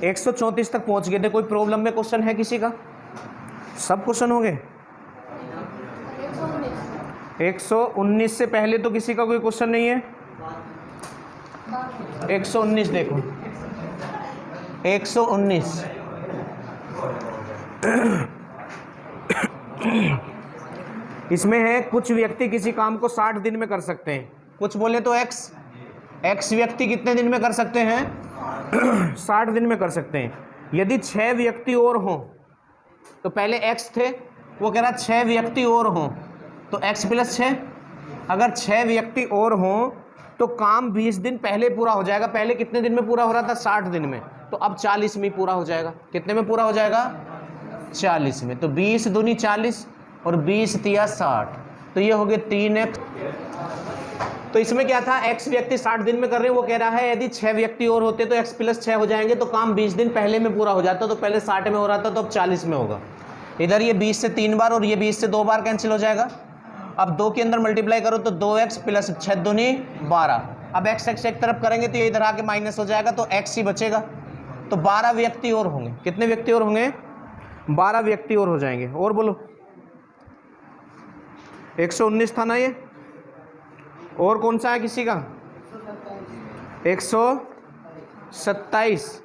134 तक पहुंच गए थे। कोई प्रॉब्लम में क्वेश्चन है किसी का? सब क्वेश्चन हो गए। 119 से पहले तो किसी का कोई क्वेश्चन नहीं है। 119 देखो, 119 इसमें है कुछ व्यक्ति किसी काम को 60 दिन में कर सकते हैं। कुछ बोले तो एक्स व्यक्ति कितने दिन में कर सकते हैं? 60 दिन में कर सकते हैं। यदि 6 व्यक्ति और हों, तो पहले एक्स थे, वो कह रहा 6 व्यक्ति और हों तो x + 6। अगर 6 व्यक्ति और हों तो काम 20 दिन पहले पूरा हो जाएगा। पहले कितने दिन में पूरा हो रहा था? 60 दिन में। तो अब 40 में पूरा हो जाएगा। कितने में पूरा हो जाएगा? 40 में। तो 20 दूनी 40 और 20 तिया 60, तो ये हो गए 3x। तो इसमें क्या था? x व्यक्ति 60 दिन में कर रहे हैं, वो कह रहा है यदि 6 व्यक्ति और होते तो x + 6 हो जाएंगे, तो काम 20 दिन पहले में पूरा हो जाता। तो पहले 60 में हो रहा था, तो अब 40 में होगा। इधर ये 20 से 3 बार और ये 20 से 2 बार कैंसिल हो जाएगा। अब 2 के अंदर मल्टीप्लाई करो तो 2x + 6 दूनी 12। अब x एक तरफ करेंगे तो ये इधर आके माइनस हो जाएगा, तो x ही बचेगा। तो 12 व्यक्ति और होंगे। कितने व्यक्ति और होंगे? 12 व्यक्ति और हो जाएंगे। और बोलो, 119 था ना ये। और कौन सा है किसी का? 127।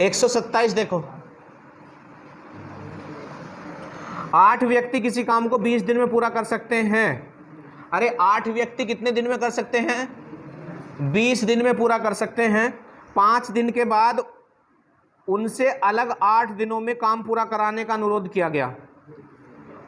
127 देखो, 8 व्यक्ति किसी काम को 20 दिन में पूरा कर सकते हैं। अरे 8 व्यक्ति कितने दिन में कर सकते हैं? 20 दिन में पूरा कर सकते हैं। 5 दिन के बाद उनसे अलग 8 दिनों में काम पूरा कराने का अनुरोध किया गया।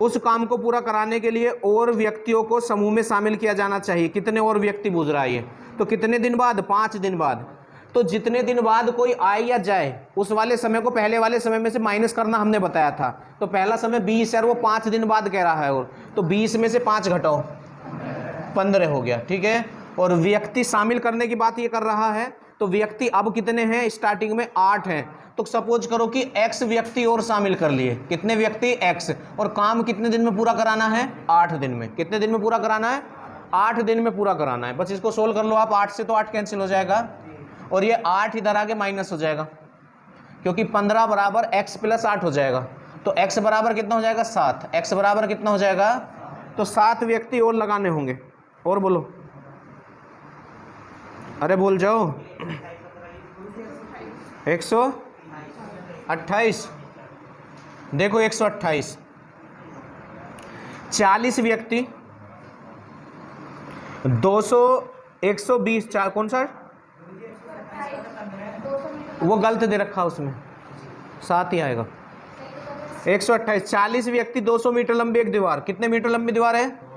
उस काम को पूरा कराने के लिए और व्यक्तियों को समूह में शामिल किया जाना चाहिए। कितने और व्यक्ति पूछ रहा है ये? तो कितने दिन बाद? 5 दिन बाद। तो जितने दिन बाद कोई आए या जाए, उस वाले समय को पहले वाले समय में से माइनस करना हमने बताया था। तो पहला समय 20 है और वो 5 दिन बाद कह रहा है, और तो 20 में से 5 घटाओ, 15 हो गया। ठीक है। और व्यक्ति शामिल करने की बात ये कर रहा है। तो व्यक्ति अब कितने हैं? स्टार्टिंग में 8 हैं। तो सपोज करो कि x व्यक्ति और शामिल कर लिए। कितने व्यक्ति? x। और काम कितने दिन में पूरा कराना है? 8 दिन में। कितने दिन में पूरा कराना है? 8 दिन में पूरा कराना है। बस इसको सोल्व कर लो आप। 8 से तो 8 कैंसिल हो जाएगा और ये 8 इधर आगे माइनस हो जाएगा, क्योंकि 15 = x + 8 हो जाएगा। तो x बराबर कितना हो जाएगा? 7। x बराबर कितना हो जाएगा? तो 7 व्यक्ति और लगाने होंगे। और बोलो, अरे बोल जाओ। 128 देखो, 128। 40 व्यक्ति 200 120 4 कौन सा? वो गलत दे रखा उसमें, 7 ही आएगा। 128। 40 व्यक्ति 200 मीटर लंबी एक दीवार। कितने मीटर लंबी दीवार है?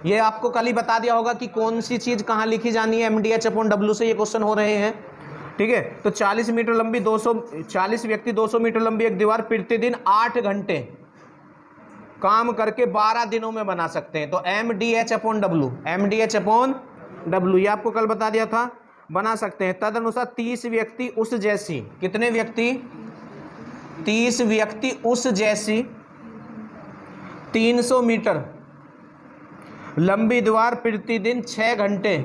ये आपको कल ही बता दिया होगा कि कौन सी चीज कहाँ लिखी जानी है। MDH/W से ये क्वेश्चन हो रहे हैं। ठीक है। तो 40 मीटर लंबी 40 व्यक्ति 200 मीटर लंबी एक दीवार प्रतिदिन 8 घंटे काम करके 12 दिनों में बना सकते हैं। तो MDH/W ये आपको कल बता दिया था, बना सकते हैं। तदनुसार 30 व्यक्ति उस जैसी, कितने व्यक्ति? 30 व्यक्ति उस जैसी 300 मीटर लंबी दीवार प्रतिदिन 6 घंटे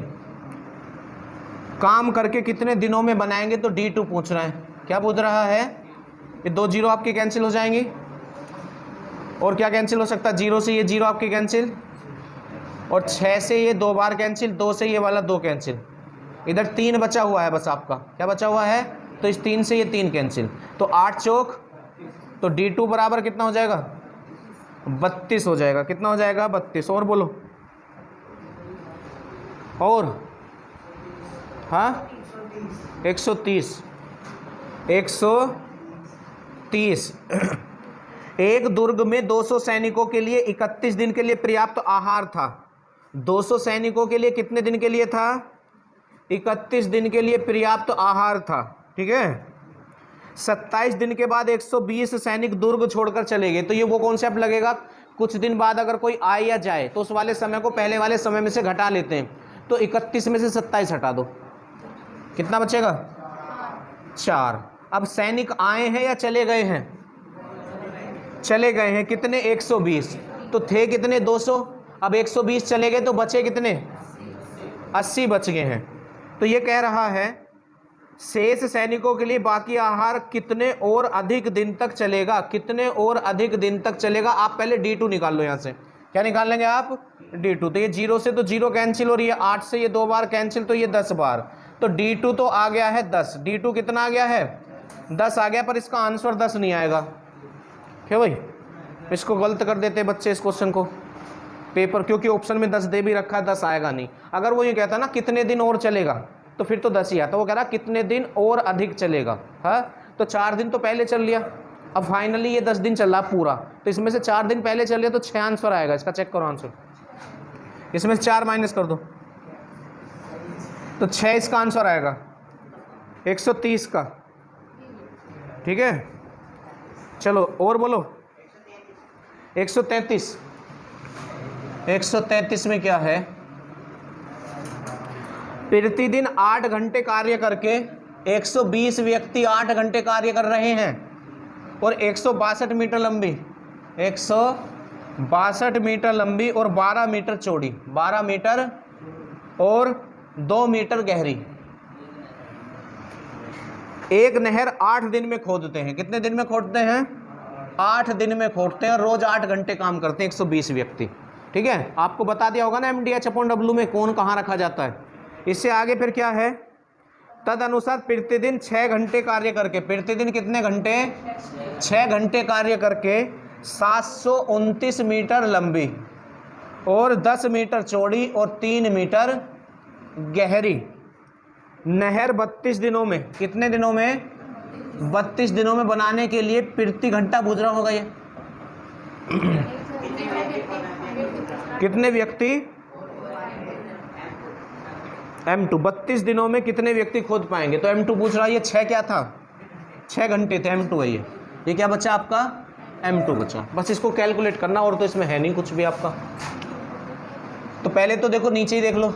काम करके कितने दिनों में बनाएंगे? तो D2 पूछ रहा है। क्या पूछ रहा है? ये 2 जीरो आपके कैंसिल हो जाएंगी। और क्या कैंसिल हो सकता है? 0 से ये 0 आपके कैंसिल, और 6 से ये 2 बार कैंसिल, 2 से ये वाला 2 कैंसिल। इधर 3 बचा हुआ है बस आपका। क्या बचा हुआ है? तो इस 3 से ये 3 कैंसिल, तो 8 चौक, तो D2 बराबर कितना हो जाएगा? 32 हो जाएगा। कितना हो जाएगा? 32। और बोलो, और हाँ 130। 130। एक दुर्ग में 200 सैनिकों के लिए 31 दिन के लिए पर्याप्त आहार था। 200 सैनिकों के लिए कितने दिन के लिए था? 31 दिन के लिए पर्याप्त आहार था। ठीक है। 27 दिन के बाद 120 सैनिक दुर्ग छोड़कर चले गए। तो ये वो कॉन्सेप्ट लगेगा, कुछ दिन बाद अगर कोई आए या जाए तो उस वाले समय को पहले वाले समय में से घटा लेते हैं। तो 31 में से 27 हटा दो, कितना बचेगा? 4। अब सैनिक आए हैं या चले गए हैं? चले गए हैं। कितने? 120। तो थे कितने? 200। अब 120 चले गए तो बचे कितने? 80 बच गए हैं। तो ये कह रहा है शेष सैनिकों के लिए बाकी आहार कितने और अधिक दिन तक चलेगा, कितने और अधिक दिन तक चलेगा। आप पहले D2 निकाल लो। यहाँ से क्या निकाल लेंगे आप? D2। तो ये 0 से तो 0 कैंसिल हो रही है, 8 से ये 2 बार कैंसिल, तो ये 10 बार। तो D2 तो आ गया है 10। D2 कितना आ गया है? 10 आ गया, पर इसका आंसर 10 नहीं आएगा। क्यों भाई? इसको गलत कर देते बच्चे इस क्वेश्चन को पेपर, क्योंकि ऑप्शन में 10 दे भी रखा है, 10 आएगा नहीं। अगर वो ये कहता ना कितने दिन और चलेगा तो फिर तो 10 ही आता। वो कह रहा कितने दिन और अधिक चलेगा। हाँ, तो 4 दिन तो पहले चल लिया, अब फाइनली ये 10 दिन चल रहा पूरा, तो इसमें से 4 दिन पहले चल लिया, तो 6 आंसर आएगा इसका। चेक करो आंसर, इसमें से 4 माइनस कर दो तो 6 इसका आंसर आएगा 130 का। ठीक है, चलो और बोलो। 133 में क्या है? प्रतिदिन 8 घंटे कार्य करके 120 व्यक्ति 8 घंटे कार्य कर रहे हैं और 162 मीटर लंबी 162 मीटर लंबी और 12 मीटर चौड़ी, 12 मीटर और 2 मीटर गहरी एक नहर 8 दिन में खोदते हैं। कितने दिन में खोदते हैं? 8 दिन में खोदते हैं, रोज 8 घंटे काम करते हैं 120 व्यक्ति। ठीक है, आपको बता दिया होगा ना MDH/W में कौन कहाँ रखा जाता है। इससे आगे फिर क्या है? तद अनुसार प्रतिदिन 6 घंटे कार्य करके, प्रतिदिन कितने घंटे? 6 घंटे कार्य करके 729 मीटर लंबी और 10 मीटर चौड़ी और 3 मीटर गहरी नहर 32 दिनों में, कितने दिनों में? 32 दिनों में बनाने के लिए प्रति घंटा बुझ रहा होगा ये कितने व्यक्ति? M2 32 दिनों में कितने व्यक्ति खोद पाएंगे? तो M2 पूछ रहा है। ये 6 क्या था? 6 घंटे थे। M2 है ये क्या बचा आपका? M2 बचा। बस इसको कैलकुलेट करना, और तो इसमें है नहीं कुछ भी आपका। तो पहले तो देखो नीचे ही देख लो,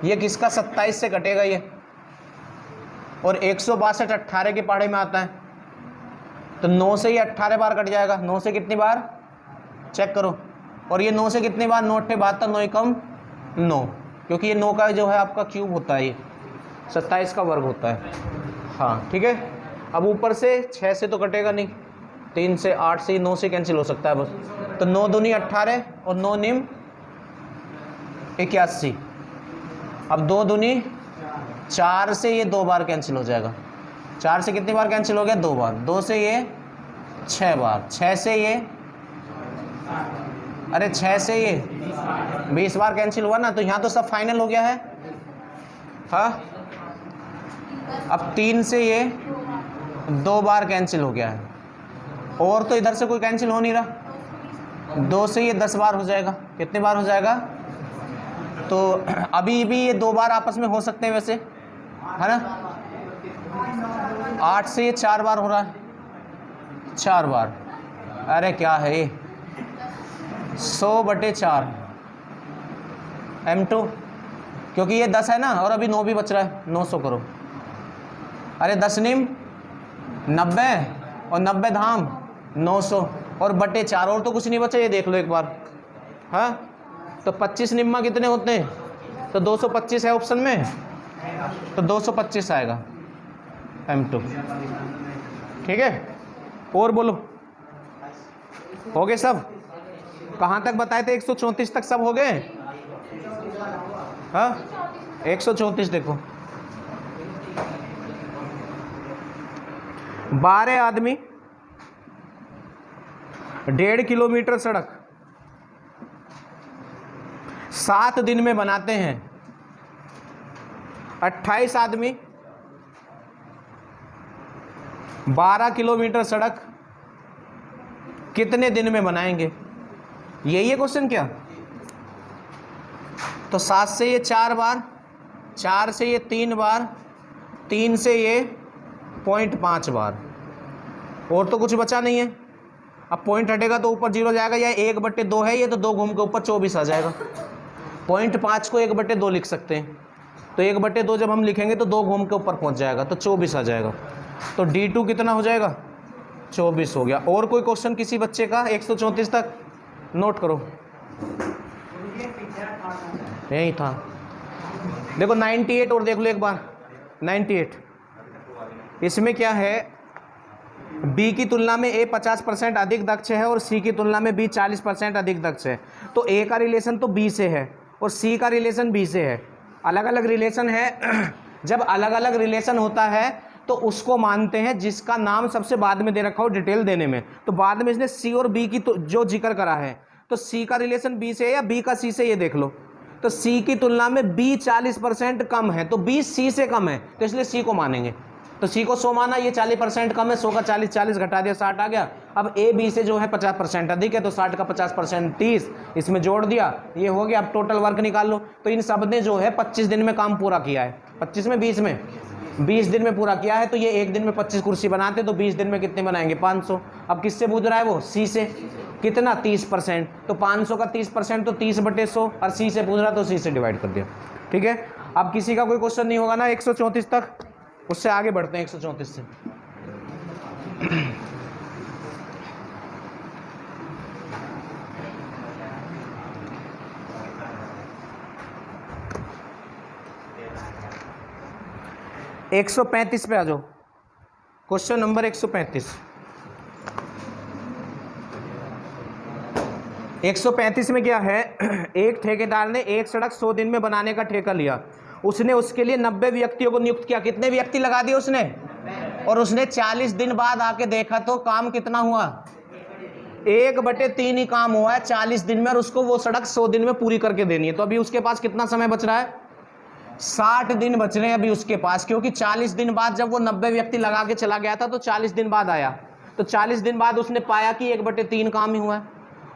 ये किसका 27 से कटेगा ये, और 162 18 के पहाड़े में आता है, तो 9 से ये 18 बार कट जाएगा। 9 से कितनी बार? चेक करो। और ये 9 से कितनी बार? 9 8 72, 9 एकम 9, क्योंकि ये 9 का जो है आपका क्यूब होता है, ये 27 का वर्ग होता है। हाँ ठीक है। अब ऊपर से 6 से तो कटेगा नहीं, 3 से 8 से 9 से कैंसिल हो सकता है बस। तो 9 दूनी 18 और 9 निम 81। अब 2 दूनी 4 से ये 2 बार कैंसिल हो जाएगा। 4 से कितनी बार कैंसिल हो गया? 2 बार। 2 से ये 6 बार। 6 से ये, अरे 6 से ये 20 बार कैंसिल हुआ ना, तो यहाँ तो सब फाइनल हो गया है। हाँ, अब 3 से ये 2 बार कैंसिल हो गया है, और तो इधर से कोई कैंसिल हो नहीं रहा। 2 से ये 10 बार हो जाएगा। कितने बार हो जाएगा? तो अभी भी ये 2 बार आपस में हो सकते हैं वैसे, है ना। 8 से ये 4 बार हो रहा है, 4 बार। अरे क्या है ये? 100/4 M2, क्योंकि ये 10 है ना, और अभी 9 भी बच रहा है। 900 करो। अरे 10 निम 90 और 90 धाम 900 और /4, और तो कुछ नहीं बचा। ये देख लो एक बार। हाँ, तो 25 निम्मा कितने होते हैं? तो 225 है ऑप्शन में, तो 225 आएगा M2। ठीक है, और बोलो। हो गए सब? कहाँ तक बताए थे? 134 तक सब हो गए। हाँ, 134 देखो। 12 आदमी 1.5 किलोमीटर सड़क 7 दिन में बनाते हैं। 28 आदमी 12 किलोमीटर सड़क कितने दिन में बनाएंगे? यही है क्वेश्चन क्या? तो 7 से ये 4 बार, 4 से ये 3 बार, 3 से ये 0.5 बार, और तो कुछ बचा नहीं है। अब पॉइंट हटेगा तो ऊपर 0 जाएगा, या 1/2 है ये, तो 2 घूम के ऊपर 24 आ जाएगा। 0.5 को 1/2 लिख सकते हैं, तो 1/2 जब हम लिखेंगे तो 2 घूम के ऊपर पहुंच जाएगा, तो 24 आ जाएगा। तो D2 कितना हो जाएगा? 24 हो गया। और कोई क्वेश्चन किसी बच्चे का? 134 तक नोट करो, यही था। देखो 98 और देख लो एक बार, 98 इसमें क्या है, बी की तुलना में ए 50% अधिक दक्ष है और सी की तुलना में बी 40% अधिक दक्ष है। तो ए का रिलेशन तो बी से है और सी का रिलेशन बी से है, अलग अलग रिलेशन है। जब अलग अलग रिलेशन होता है तो उसको मानते हैं जिसका नाम सबसे बाद में दे रखा हो डिटेल देने में। तो बाद में इसने सी और बी की तो जो जिक्र करा है, तो सी का रिलेशन बी से है या बी का सी से, ये देख लो। तो सी की तुलना में बी 40% कम है, तो बी सी से कम है, तो इसलिए सी को मानेंगे। तो सी को 100 माना, ये 40% कम है, 100 का 40 40 घटा दिया 60 आ गया। अब ए बी से जो है 50% अधिक है, तो 60 का 50% 30, इसमें जोड़ दिया, ये हो गया। अब टोटल वर्क निकाल लो। तो इन सब ने जो है 25 दिन में काम पूरा किया है। 25 में 20 में 20 दिन में पूरा किया है। तो ये एक दिन में 25 कुर्सी बनाते, तो 20 दिन में कितने बनाएंगे, 500। अब किससे पूछ रहा है वो, सी से। कितना, 30%। तो 500 का 30% तो 30/100, और सी से पूछ रहा तो सी से डिवाइड कर दिया। ठीक है, अब किसी का कोई क्वेश्चन नहीं होगा ना 134 तक, उससे आगे बढ़ते हैं 134 से। एक 135 पे आ जाओ, क्वेश्चन नंबर 135। 135 में क्या है, एक ठेकेदार ने एक सड़क 100 दिन में बनाने का ठेका लिया। उसने उसके लिए 90 व्यक्तियों को नियुक्त किया। कितने व्यक्ति लगा दिए उसने, और उसने 40 दिन बाद आके देखा तो काम कितना हुआ, 1/3 ही काम हुआ है 40 दिन में, और उसको वो सड़क 100 दिन में पूरी करके देनी है। तो अभी उसके पास कितना समय बच रहा है, 60 दिन बच रहे हैं अभी उसके पास, क्योंकि 40 दिन बाद जब वो 90 व्यक्ति लगा के चला गया था तो 40 दिन बाद आया, तो 40 दिन बाद उसने पाया कि 1/3 काम ही हुआ है,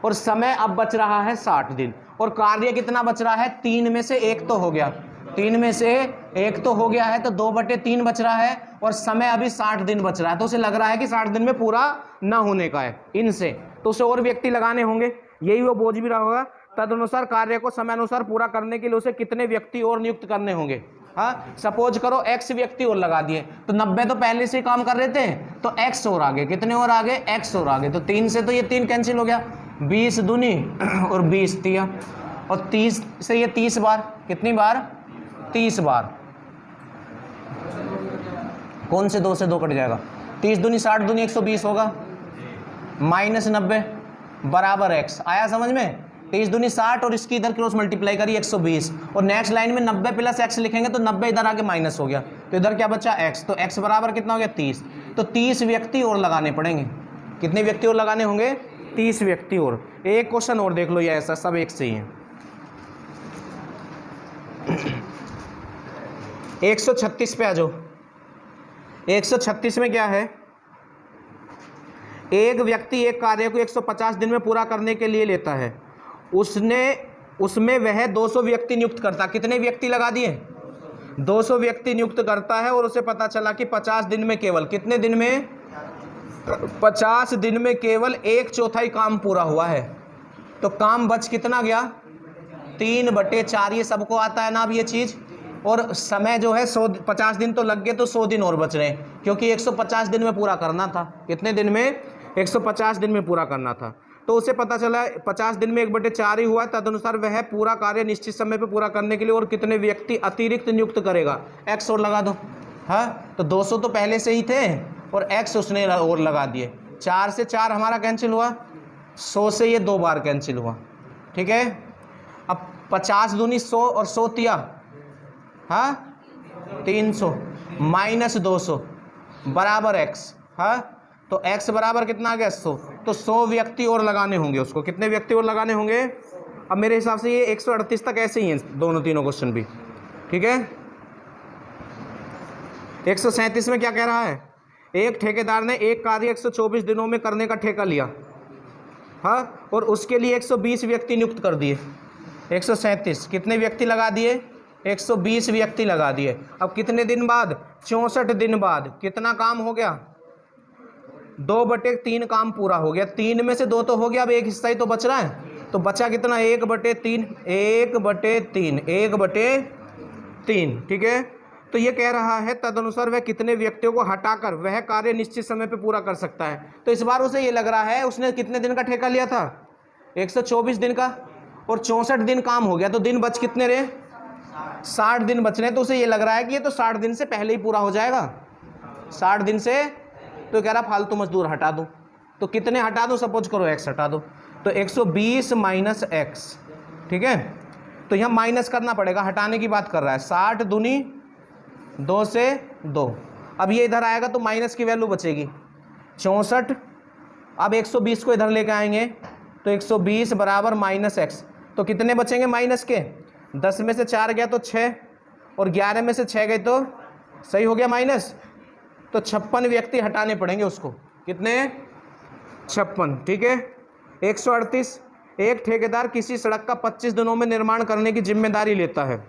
और समय अब बच रहा है 60 दिन। और कार्य कितना बच रहा है, 3 में से 1 तो हो गया, 3 में से 1 तो हो गया है, तो 2/3 बच रहा है, और समय अभी 60 दिन बच रहा है। तो उसे लग रहा है कि 60 दिन में पूरा ना होने का है इनसे, तो उसे और व्यक्ति लगाने होंगे, यही वो बोझ भी रहा होगा। तदनुसार कार्य को समय अनुसार पूरा करने के लिए उसे कितने व्यक्ति और नियुक्त करने होंगे। हाँ, सपोज करो x व्यक्ति और लगा दिए, तो 90 तो पहले से काम कर रहे थे, तो x और आगे, कितने और आगे, x और आगे, तो 3 से तो ये 3 कैंसिल हो गया, 20 दूनी और 20 तिया, और 30 से ये 30 बार, कितनी बार, 30 बार। कौन से 2 से 2 कट जाएगा, 30 दूनी 60 दूनी 120 होगा, -90 बराबर x। आया समझ में, 30 दूनी 60 और इसकी इधर क्रॉस मल्टीप्लाई करी 120, और नेक्स्ट लाइन में 90 + x लिखेंगे तो 90 इधर आके माइनस हो गया, तो इधर क्या बचा, x। तो x बराबर कितना हो गया, 30। तो 30 व्यक्ति और लगाने पड़ेंगे। कितने व्यक्ति और लगाने होंगे, 30 व्यक्ति और। एक क्वेश्चन और देख लो, ये ऐसा सब एक से ही है। 136 पे आ जाओ। 136 में क्या है, एक व्यक्ति एक कार्य को 150 दिन में पूरा करने के लिए लेता है। उसमें वह 200 व्यक्ति नियुक्त करता। कितने व्यक्ति लगा दिए, 200 व्यक्ति नियुक्त करता है, और उसे पता चला कि 50 दिन में केवल, कितने दिन में, 50 दिन में केवल 1/4 काम पूरा हुआ है। तो काम बच कितना गया, 3/4। ये सबको आता है ना अब ये चीज़। और समय जो है 50 दिन तो लग गए, तो 100 दिन और बच रहे हैं, क्योंकि 150 दिन में पूरा करना था। कितने दिन में, 150 दिन में पूरा करना था। तो उसे पता चला 50 दिन में 1/4 ही हुआ। तदनुसार वह पूरा कार्य निश्चित समय पे पूरा करने के लिए और कितने व्यक्ति अतिरिक्त नियुक्त करेगा, x और लगा दो। हाँ, तो 200 तो पहले से ही थे और x उसने और लगा दिए। 4 से 4 हमारा कैंसिल हुआ, 100 से ये 2 बार कैंसिल हुआ। ठीक है, अब 50 दूनी 100 और 100 तिया, हाँ 300 -200 बराबर x। हाँ, तो x बराबर कितना आ गया, 100। तो 100 व्यक्ति और लगाने होंगे उसको। कितने व्यक्ति और लगाने होंगे, अब मेरे हिसाब से ये 138 तक ऐसे ही हैं दोनों तीनों क्वेश्चन भी। ठीक है, 137 में क्या कह रहा है, एक ठेकेदार ने एक कार्य 124 दिनों में करने का ठेका लिया। हाँ, और उसके लिए 120 व्यक्ति नियुक्त कर दिए। 137 कितने व्यक्ति लगा दिए, 120 व्यक्ति लगा दिए। अब कितने दिन बाद, 64 दिन बाद कितना काम हो गया, 2/3 काम पूरा हो गया। 3 में से 2 तो हो गया, अब एक हिस्सा ही तो बच रहा है, तो बचा कितना, 1/3, 1/3, 1/3। ठीक है, तो ये कह रहा है तदनुसार वह कितने व्यक्तियों को हटाकर वह कार्य निश्चित समय पे पूरा कर सकता है। तो इस बार उसे ये लग रहा है, उसने कितने दिन का ठेका लिया था, 124 दिन का, और 64 दिन काम हो गया, तो दिन बच कितने रहे, 60 दिन बच रहे हैं, तो उसे ये लग रहा है कि ये तो 60 दिन से पहले ही पूरा हो जाएगा, 60 दिन से। तो कह रहा फालतू मजदूर हटा दूं, तो कितने हटा दूं, सपोज करो x हटा दो, तो 120 माइनस एक्स, ठीक है। तो यहाँ माइनस करना पड़ेगा, हटाने की बात कर रहा है, 60 दूनी 2 से 2। अब ये इधर आएगा तो माइनस की वैल्यू बचेगी 64। अब 120 को इधर लेके आएंगे तो 120 बराबर माइनस एक्स, तो कितने बचेंगे माइनस के, 10 में से 4 गया तो 6, और 11 में से 6 गए तो सही हो गया माइनस। तो 56 व्यक्ति हटाने पड़ेंगे उसको, कितने, 56, ठीक है। 138, एक ठेकेदार किसी सड़क का 25 दिनों में निर्माण करने की जिम्मेदारी लेता है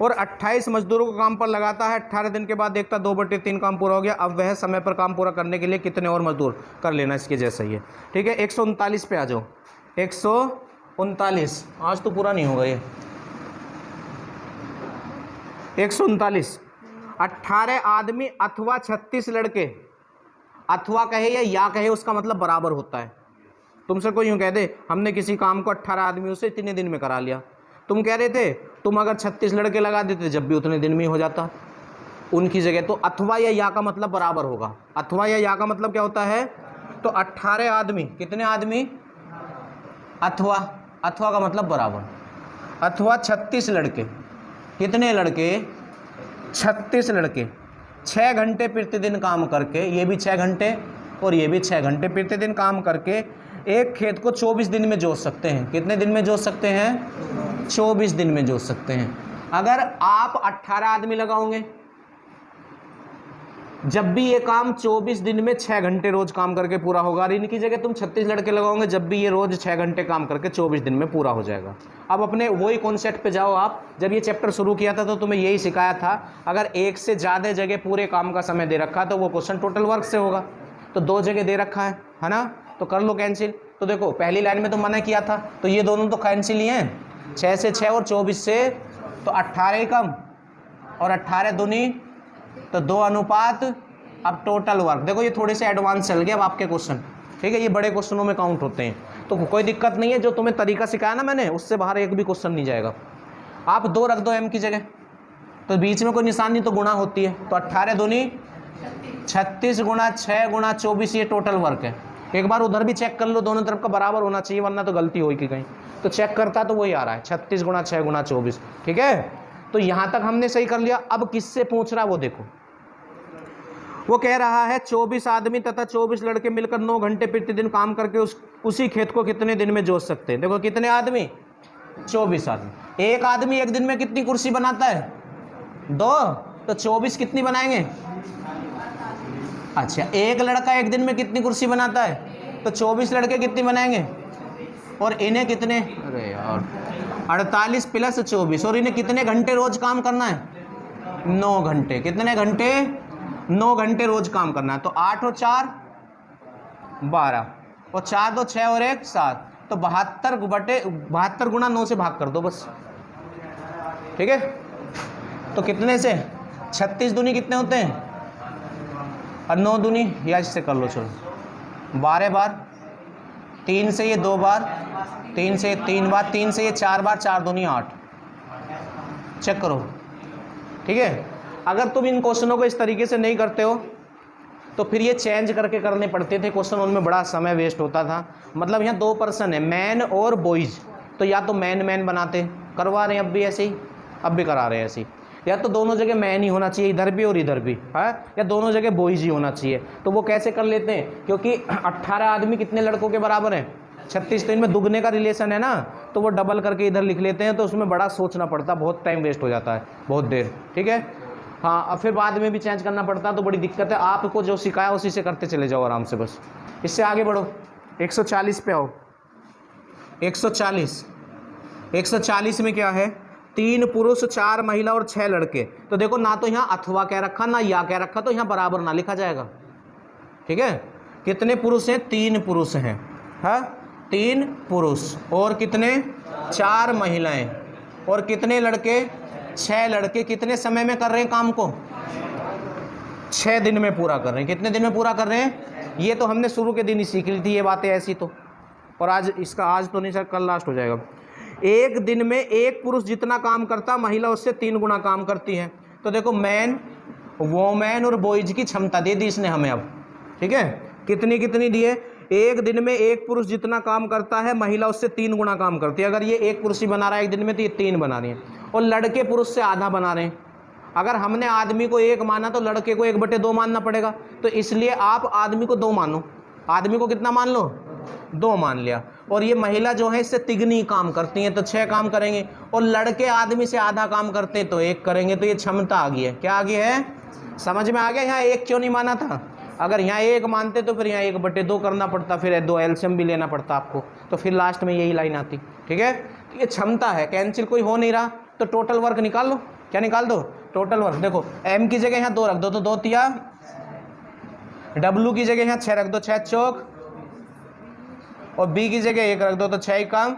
और 28 मजदूरों को काम पर लगाता है। 18 दिन के बाद देखता 2/3 काम पूरा हो गया। अब वह समय पर काम पूरा करने के लिए कितने और मजदूर कर लेना, इसके जैसा ही है, ठीक है। 139 पे आ जाओ, 139, आज तो पूरा नहीं होगा ये। 139, 18 आदमी अथवा 36 लड़के, अथवा कहे या कहे उसका मतलब बराबर होता है। तुमसे कोई यूँ कह दे हमने किसी काम को 18 आदमियों से इतने दिन में करा लिया, तुम कह रहे थे तुम अगर 36 लड़के लगा देते जब भी उतने दिन में ही हो जाता उनकी जगह। तो अथवा या का मतलब बराबर होगा। अथवा या का मतलब क्या होता है, तो 18 आदमी, कितने आदमी, अथवा, अथवा का मतलब बराबर, अथवा 36 लड़के, कितने लड़के, 36 लड़के 6 घंटे प्रतिदिन काम करके, ये भी 6 घंटे और ये भी 6 घंटे प्रतिदिन काम करके एक खेत को 24 दिन में जोत सकते हैं। कितने दिन में जोत सकते हैं, 24 दिन में जोत सकते हैं। अगर आप 18 आदमी लगाओगे, जब भी ये काम 24 दिन में 6 घंटे रोज काम करके पूरा होगा, और इनकी जगह तुम 36 लड़के लगाओगे, जब भी ये रोज 6 घंटे काम करके 24 दिन में पूरा हो जाएगा। अब अपने वही कॉन्सेप्ट पे जाओ आप, जब ये चैप्टर शुरू किया था तो तुम्हें यही सिखाया था, अगर एक से ज़्यादा जगह पूरे काम का समय दे रखा तो वो क्वेश्चन टोटल वर्क से होगा। तो 2 जगह दे रखा है ना, तो कर लो कैंसिल। तो देखो पहली लाइन में तो मना किया था, तो ये दोनों तो कैंसिल ही हैं, 6 से 6 और 24 से, तो 18 कम और 18 दूनी तो 2 अनुपात। अब टोटल वर्क देखो, ये थोड़े से एडवांस चल गए अब आपके क्वेश्चन, ठीक है, ये बड़े क्वेश्चनों में काउंट होते हैं, तो कोई दिक्कत नहीं है। जो तुम्हें तरीका सिखाया ना मैंने, उससे बाहर एक भी क्वेश्चन नहीं जाएगा। आप 2 रख दो एम की जगह, तो बीच में कोई निशान नहीं तो गुणा होती है, तो 18 दूनी 36 गुणा 6 गुणा 24, ये टोटल वर्क है। एक बार उधर भी चेक कर लो, दोनों तरफ का बराबर होना चाहिए, वरना तो गलती होगी कहीं। तो चेक करता तो वही आ रहा है, 36 गुणा 6 गुणा 24, ठीक है। तो यहाँ तक हमने सही कर लिया। अब किससे पूछ रहा है वो देखो, वो कह रहा है 24 आदमी तथा 24 लड़के मिलकर 9 घंटे प्रतिदिन काम करके उसी खेत को कितने दिन में जोत सकते हैं। देखो कितने आदमी, 24 आदमी। एक आदमी एक दिन में कितनी कुर्सी बनाता है, 2, तो 24 कितनी बनाएंगे, अच्छा। एक लड़का एक दिन में कितनी कुर्सी बनाता है, तो 24 लड़के कितनी बनाएंगे, और इन्हें कितने, अरे यार 48 प्लस 24, और इन्हें कितने घंटे रोज काम करना है, 9 घंटे। कितने घंटे, 9 घंटे रोज काम करना है। तो 8 और 4 12, और 4 2 6 और 1 7, तो 72 गुणा 9 से भाग कर दो बस, ठीक है। तो कितने से, 36 दूनी कितने होते हैं, और 9 दूनी, या इससे कर लो चलो 12 बार, 3 से ये 2 बार, 3 से 3 बार, 3 से ये 4 बार, 4 दूनी 8, चेक करो, ठीक है। अगर तुम इन क्वेश्चनों को इस तरीके से नहीं करते हो तो फिर ये चेंज करके करने पड़ते थे क्वेश्चन, उनमें बड़ा समय वेस्ट होता था। मतलब यहाँ 2 पर्सन है, मैन और बॉयज़, तो या तो मैन बनाते, करवा रहे हैं अब भी ऐसे ही, अब भी करा रहे हैं ऐसे ही, या तो दोनों जगह मैन ही होना चाहिए, इधर भी और इधर भी है, या दोनों जगह बॉयज़ ही होना चाहिए। तो वो कैसे कर लेते हैं, क्योंकि 18 आदमी कितने लड़कों के बराबर हैं, 36, तो इनमें दुगने का रिलेशन है ना, तो वो डबल करके इधर लिख लेते हैं, तो उसमें बड़ा सोचना पड़ता, बहुत टाइम वेस्ट हो जाता है, बहुत देर, ठीक है। हाँ, अब फिर बाद में भी चेंज करना पड़ता है, तो बड़ी दिक्कत है। आपको जो सिखाया उसी से करते चले जाओ आराम से, बस इससे आगे बढ़ो। 140 पे आओ, 140 में क्या है, 3 पुरुष 4 महिला और 6 लड़के। तो देखो ना तो यहाँ अथवा कह रखा ना या कह रखा, तो यहाँ बराबर ना लिखा जाएगा, ठीक है। कितने पुरुष हैं, 3 पुरुष हैं, हाँ 3 पुरुष, और कितने 4 महिलाएं, और कितने लड़के 6 लड़के। कितने समय में कर रहे हैं काम को, 6 दिन में पूरा कर रहे हैं। कितने दिन में पूरा कर रहे हैं, ये तो हमने शुरू के दिन ही सीख ली थी ये बातें ऐसी तो, और आज इसका, आज तो नहीं सर, कल लास्ट हो जाएगा। एक दिन में एक पुरुष जितना काम करता महिला उससे 3 गुना काम करती है। तो देखो मैन, वोमेन और बॉयज की क्षमता दे दी इसने हमें अब, ठीक है। कितनी कितनी दी है? एक दिन में एक पुरुष जितना काम करता है महिला उससे 3 गुना काम करती है। अगर ये एक पुरुष ही बना रहा है एक दिन में तो ये 3 बना रही है, और लड़के पुरुष से आधा बना रहे हैं। अगर हमने आदमी को 1 माना तो लड़के को 1/2 मानना पड़ेगा। तो इसलिए आप आदमी को 2 मानो। आदमी को कितना मान लो? 2 मान लिया। और ये महिला जो है इससे तिगनी काम करती हैं तो 6 काम करेंगे, और लड़के आदमी से आधा काम करते हैं तो 1 करेंगे। तो ये क्षमता आ गई है। क्या आ गई है? समझ में आ गया? यहाँ 1 क्यों नहीं माना था? अगर यहाँ 1 मानते तो फिर यहाँ 1/2 करना पड़ता, फिर 2 एलसीएम भी लेना पड़ता आपको, तो फिर लास्ट में यही लाइन आती, ठीक है। तो ये क्षमता है, कैंसिल कोई हो नहीं रहा तो टोटल वर्क निकाल लो। क्या निकाल दो? Total work. देखो एम की जगह यहाँ 2 रख दो तो 2 तिया, डब्लू की जगह यहाँ 6 रख दो, 6 चौक, और बी की जगह 1 रख दो तो 6 काम,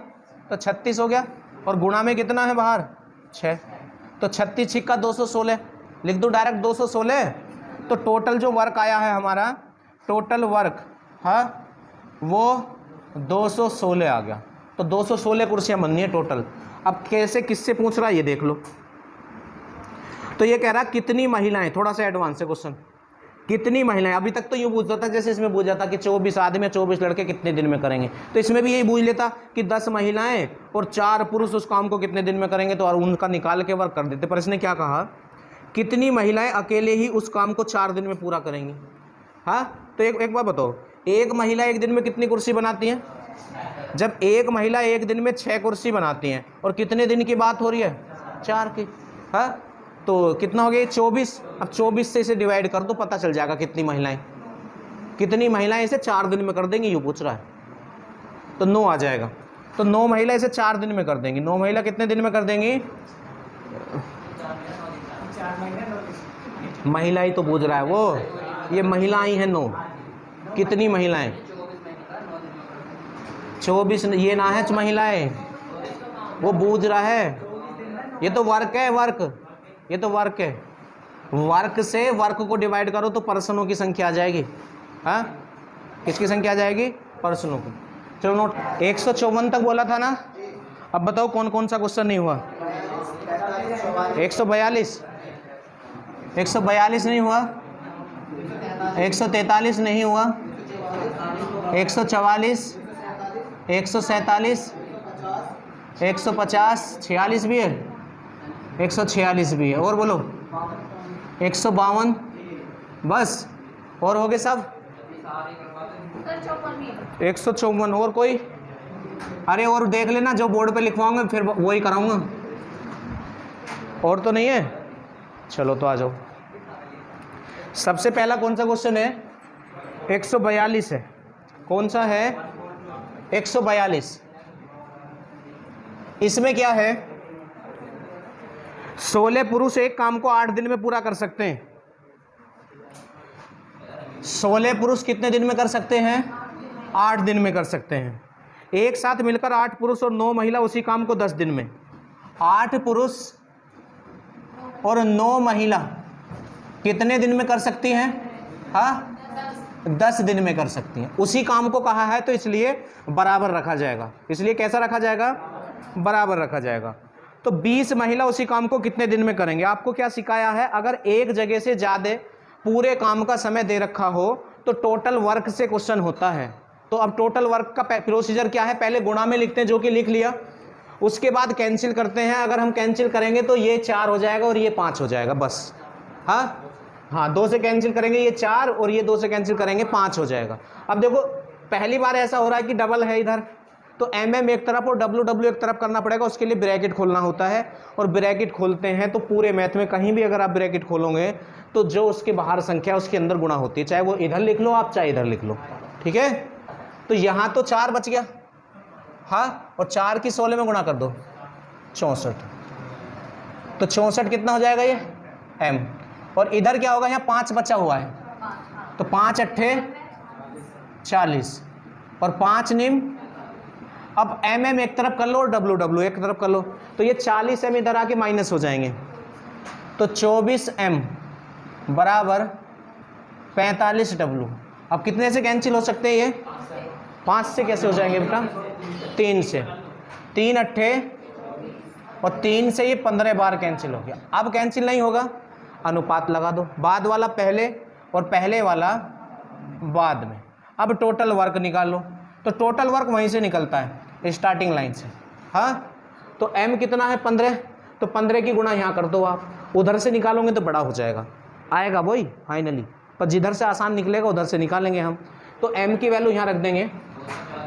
तो 36 हो गया। और गुणा में कितना है बाहर? 6, तो 36 छिक्का 216, लिख दो डायरेक्ट 216। तो टोटल जो वर्क आया है हमारा, टोटल वर्क, हाँ, वो 216 आ गया। तो 216 कुर्सियाँ बननी है टोटल। अब कैसे, किससे पूछ रहा है ये देख लो। तो ये कह रहा कितनी महिलाएं, थोड़ा सा एडवांस है क्वेश्चन, कितनी महिलाएं। अभी तक तो यूँ पूछता था जैसे इसमें पूछा था कि 24 आदमी 24 लड़के कितने दिन में करेंगे, तो इसमें भी यही पूछ लेता कि 10 महिलाएं और 4 पुरुष उस काम को कितने दिन में करेंगे, तो और उनका निकाल के वर्क कर देते। पर इसने क्या कहा, कितनी महिलाएं अकेले ही उस काम को 4 दिन में पूरा करेंगी। हाँ, तो एक बात बताओ, एक महिला एक दिन में कितनी कुर्सी बनाती है? जब एक महिला एक दिन में 6 कुर्सी बनाती हैं, और कितने दिन की बात हो रही है? 4 की। हाँ, तो कितना हो गया? 24। अब 24 से इसे डिवाइड कर दो, पता चल जाएगा कितनी महिलाएं इसे 4 दिन में कर देंगी, यूँ पूछ रहा है। तो 9 आ जाएगा। तो 9 महिला इसे 4 दिन में कर देंगी। 9 महिला कितने दिन में कर देंगी? महिला ही तो पूछ रहा है वो, ये महिलाएं हैं 9। कितनी महिलाएं? 24। ये ना है महिलाएं, वो बूझ रहा है। ये तो वर्क है, वर्क, ये तो वर्क है। वर्क से वर्क को डिवाइड करो तो पर्सनों की संख्या आ जाएगी। हाँ, किसकी संख्या आ जाएगी? पर्सनों की। चलो नोट, 154 तक बोला था ना। अब बताओ कौन कौन सा क्वेश्चन नहीं हुआ? 142 नहीं हुआ, 143 नहीं हुआ, 144, 147, 150, 46 भी है, 146 भी है। और बोलो 152, बस, और हो गए सब 154। और कोई? अरे और देख लेना, जो बोर्ड पे लिखवाऊंगा फिर वही कराऊंगा, और तो नहीं है। चलो तो आ जाओ। सबसे पहला कौन सा क्वेश्चन है? 142 है। कौन सा है? 142। इसमें क्या है? 16 पुरुष एक काम को 8 दिन में पूरा कर सकते हैं। 16 पुरुष कितने दिन में कर सकते हैं? 8 दिन में कर सकते हैं। एक साथ मिलकर 8 पुरुष और 9 महिला उसी काम को 10 दिन में। 8 पुरुष और 9 महिला कितने दिन में कर सकती हैं? हाँ, 10 दिन में कर सकती हैं। उसी काम को कहा है तो इसलिए बराबर रखा जाएगा। इसलिए कैसा रखा जाएगा? बराबर रखा जाएगा। तो 20 महिला उसी काम को कितने दिन में करेंगे? आपको क्या सिखाया है? अगर एक जगह से ज़्यादा पूरे काम का समय दे रखा हो तो टोटल वर्क से क्वेश्चन होता है। तो अब टोटल वर्क का प्रोसीजर क्या है? पहले गुणा में लिखते हैं, जो कि लिख लिया। उसके बाद कैंसिल करते हैं। अगर हम कैंसिल करेंगे तो ये 4 हो जाएगा और ये 5 हो जाएगा, बस। हाँ, 2 से कैंसिल करेंगे ये 4 और ये 2 से कैंसिल करेंगे 5 हो जाएगा। अब देखो पहली बार ऐसा हो रहा है कि डबल है इधर, तो MM एक तरफ और WW एक तरफ करना पड़ेगा। उसके लिए ब्रैकेट खोलना होता है, और ब्रैकेट खोलते हैं तो पूरे मैथ में कहीं भी अगर आप ब्रैकेट खोलोगे तो जो उसके बाहर संख्या उसके अंदर गुणा होती है, चाहे वो इधर लिख लो आप, चाहे इधर लिख लो, ठीक है। तो यहाँ तो 4 बच गया, हाँ, और 4 की 16 में गुणा कर दो, 64। तो 64 कितना हो जाएगा ये? M। और इधर क्या होगा? यहाँ 5 बचा हुआ है, तो 5 अट्ठे 40 और 5 निम। अब MM एक तरफ कर लो और WW एक तरफ कर लो, तो ये 40 M इधर आके माइनस हो जाएंगे। तो 24 M बराबर 45 W। अब कितने से कैंसिल हो सकते हैं ये? 5 से कैसे हो जाएंगे बेटा? 3 से। 3 अट्ठे और 3 से ये 15 बार कैंसिल हो गया। अब कैंसिल नहीं होगा, अनुपात लगा दो, बाद वाला पहले और पहले वाला बाद में। अब टोटल वर्क निकालो, तो टोटल वर्क वहीं से निकलता है स्टार्टिंग लाइन से। हाँ, तो m कितना है 15, तो 15 की गुणा यहाँ कर दो आप, उधर से निकालोगे तो बड़ा हो जाएगा, आएगा वही फाइनली, पर जिधर से आसान निकलेगा उधर से निकालेंगे हम। तो m की वैल्यू यहाँ रख देंगे,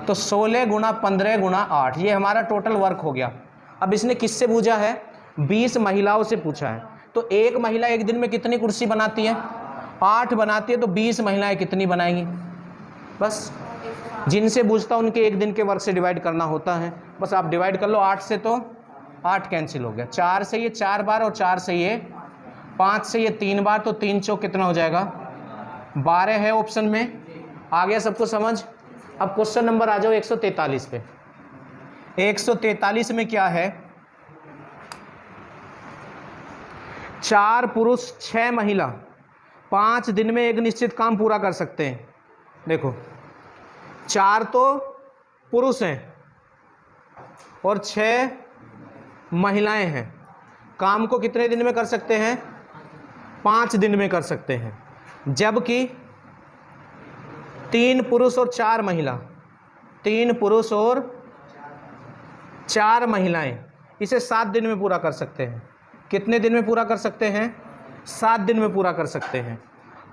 तो 16 गुणा 15 गुणा 8, ये हमारा टोटल वर्क हो गया। अब इसने किससे पूछा है, 20 महिलाओं से पूछा है। तो एक महिला एक दिन में कितनी कुर्सी बनाती है, 8 बनाती है, तो 20 महिलाएं कितनी बनाएंगी, बस जिनसे पूछता उनके एक दिन के वर्क से डिवाइड करना होता है। बस आप डिवाइड कर लो, 8 से तो 8 कैंसिल हो गया, 4 से ये 4 बार और 4 से ये 5 से ये 3 बार, तो 3 चौक कितना हो जाएगा 12 है ऑप्शन में। आ गया सबको समझ। अब क्वेश्चन नंबर आ जाओ 143 पे। 143 में क्या है, 4 पुरुष 6 महिला 5 दिन में एक निश्चित काम पूरा कर सकते हैं। देखो 4 तो पुरुष हैं और 6 महिलाएं हैं, काम को कितने दिन में कर सकते हैं, 5 दिन में कर सकते हैं। जबकि 3 पुरुष और 4 महिला, 3 पुरुष और 4 महिलाएं इसे 7 दिन में पूरा कर सकते हैं। कितने दिन में पूरा कर सकते हैं, 7 दिन में पूरा कर सकते हैं।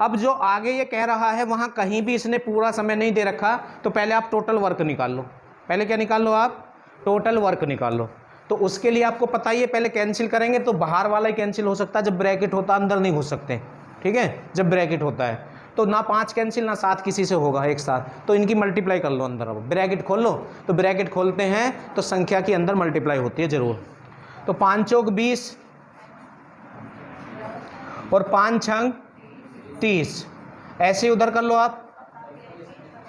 अब जो आगे ये कह रहा है वहाँ कहीं भी इसने पूरा समय नहीं दे रखा, तो पहले आप टोटल वर्क निकाल लो। पहले क्या निकाल लो आप, टोटल वर्क निकाल लो। तो उसके लिए आपको पता ही है, पहले कैंसिल करेंगे तो बाहर वाला ही कैंसिल हो सकता है, जब ब्रैकेट होता है अंदर नहीं घुस सकते, ठीक है। जब ब्रैकेट होता है तो ना 5 कैंसिल ना 7 किसी से होगा एक साथ, तो इनकी मल्टीप्लाई कर लो अंदर। अब ब्रैकेट खोल लो, तो ब्रैकेट खोलते हैं तो संख्या की अंदर मल्टीप्लाई होती है जरूर। तो 5 चौक 20 और 5 छंग 30, ऐसे उधर कर लो आप,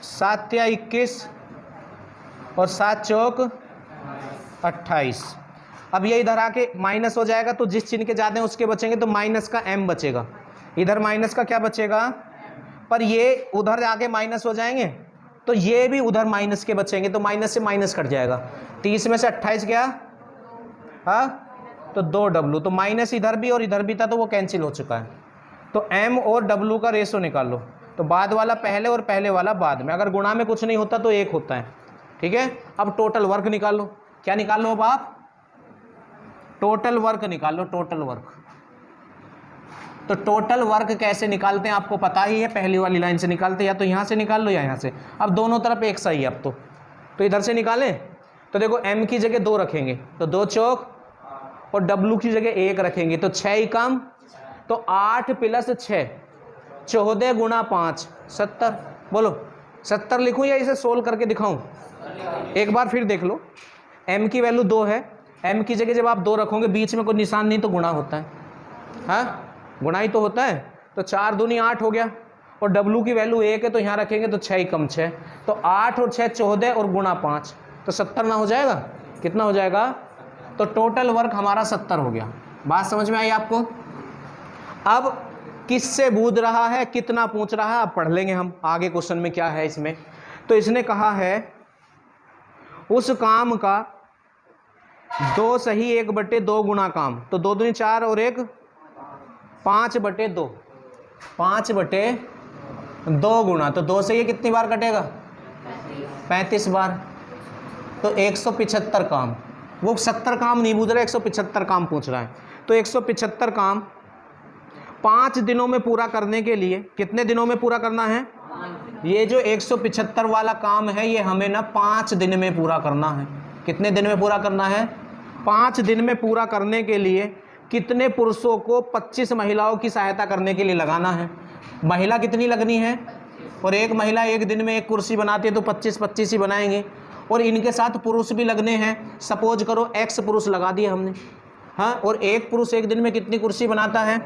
7 या 21 और 7 चौक 28। अब ये इधर आके माइनस हो जाएगा, तो जिस चिन्ह के ज़्यादा हैं उसके बचेंगे, तो माइनस का m बचेगा, इधर माइनस का क्या बचेगा, पर ये उधर आके माइनस हो जाएंगे तो ये भी उधर माइनस के बचेंगे, तो माइनस से माइनस कट जाएगा। 30 में से 28 गया, हाँ, तो 2w, तो माइनस इधर भी और इधर भी था तो वो कैंसिल हो चुका है। तो m और w का रेशो निकाल लो, तो बाद वाला पहले और पहले वाला बाद में, अगर गुणा में कुछ नहीं होता तो 1 होता है, ठीक है। अब टोटल वर्क निकाल लो, क्या निकाल लो अब आप, टोटल वर्क निकाल लो, टोटल वर्क। तो टोटल वर्क कैसे निकालते हैं आपको पता ही है, पहली वाली लाइन से निकालते हैं, या तो यहाँ से निकाल लो या यहाँ से। अब दोनों तरफ एक सही है, अब तो इधर से निकालें, तो देखो m की जगह 2 रखेंगे तो 2 चौक, और w की जगह 1 रखेंगे तो 6 ही कम, तो 8 प्लस 6 14 गुणा 5 70। बोलो 70 लिखूं या इसे सोल्व करके दिखाऊं, एक बार फिर देख लो। m की वैल्यू 2 है, m की जगह जब आप 2 रखोगे, बीच में कोई निशान नहीं तो गुणा होता है, हाँ गुणा ही तो होता है, तो 4 दूनी 8 हो गया, और w की वैल्यू 1 है तो यहाँ रखेंगे तो 6 ही कम 6, तो 8 और 6 14 और गुणा 5, तो 70 ना हो जाएगा, कितना हो जाएगा, तो टोटल वर्क हमारा 70 हो गया। बात समझ में आई आपको। अब किससे पूछ रहा है, कितना पूछ रहा है, अब पढ़ लेंगे हम आगे क्वेश्चन में क्या है इसमें। तो इसने कहा है उस काम का 2 सही 1/2 गुना काम, तो 2 दूनी 4 और 1 5/2, 5/2 गुना, तो 2 से ये कितनी बार कटेगा 35 बार, तो 175 काम। वो 70 काम नहीं पूछ रहा है, 175 काम पूछ रहा है। तो 175 काम 5 दिनों में पूरा करने के लिए कितने दिनों में पूरा करना है, ये जो 175 वाला काम है ये हमें ना 5 दिन में पूरा करना है। कितने दिन में पूरा करना है, 5 दिन में पूरा करने के लिए कितने पुरुषों को 25 महिलाओं की सहायता करने के लिए लगाना है। महिला कितनी लगनी है, और एक महिला एक दिन में एक कुर्सी बनाती है तो 25-25 ही बनाएंगे, और इनके साथ पुरुष भी लगने हैं। सपोज करो x पुरुष लगा दिए हमने, हाँ, और एक पुरुष एक दिन में कितनी कुर्सी बनाता है,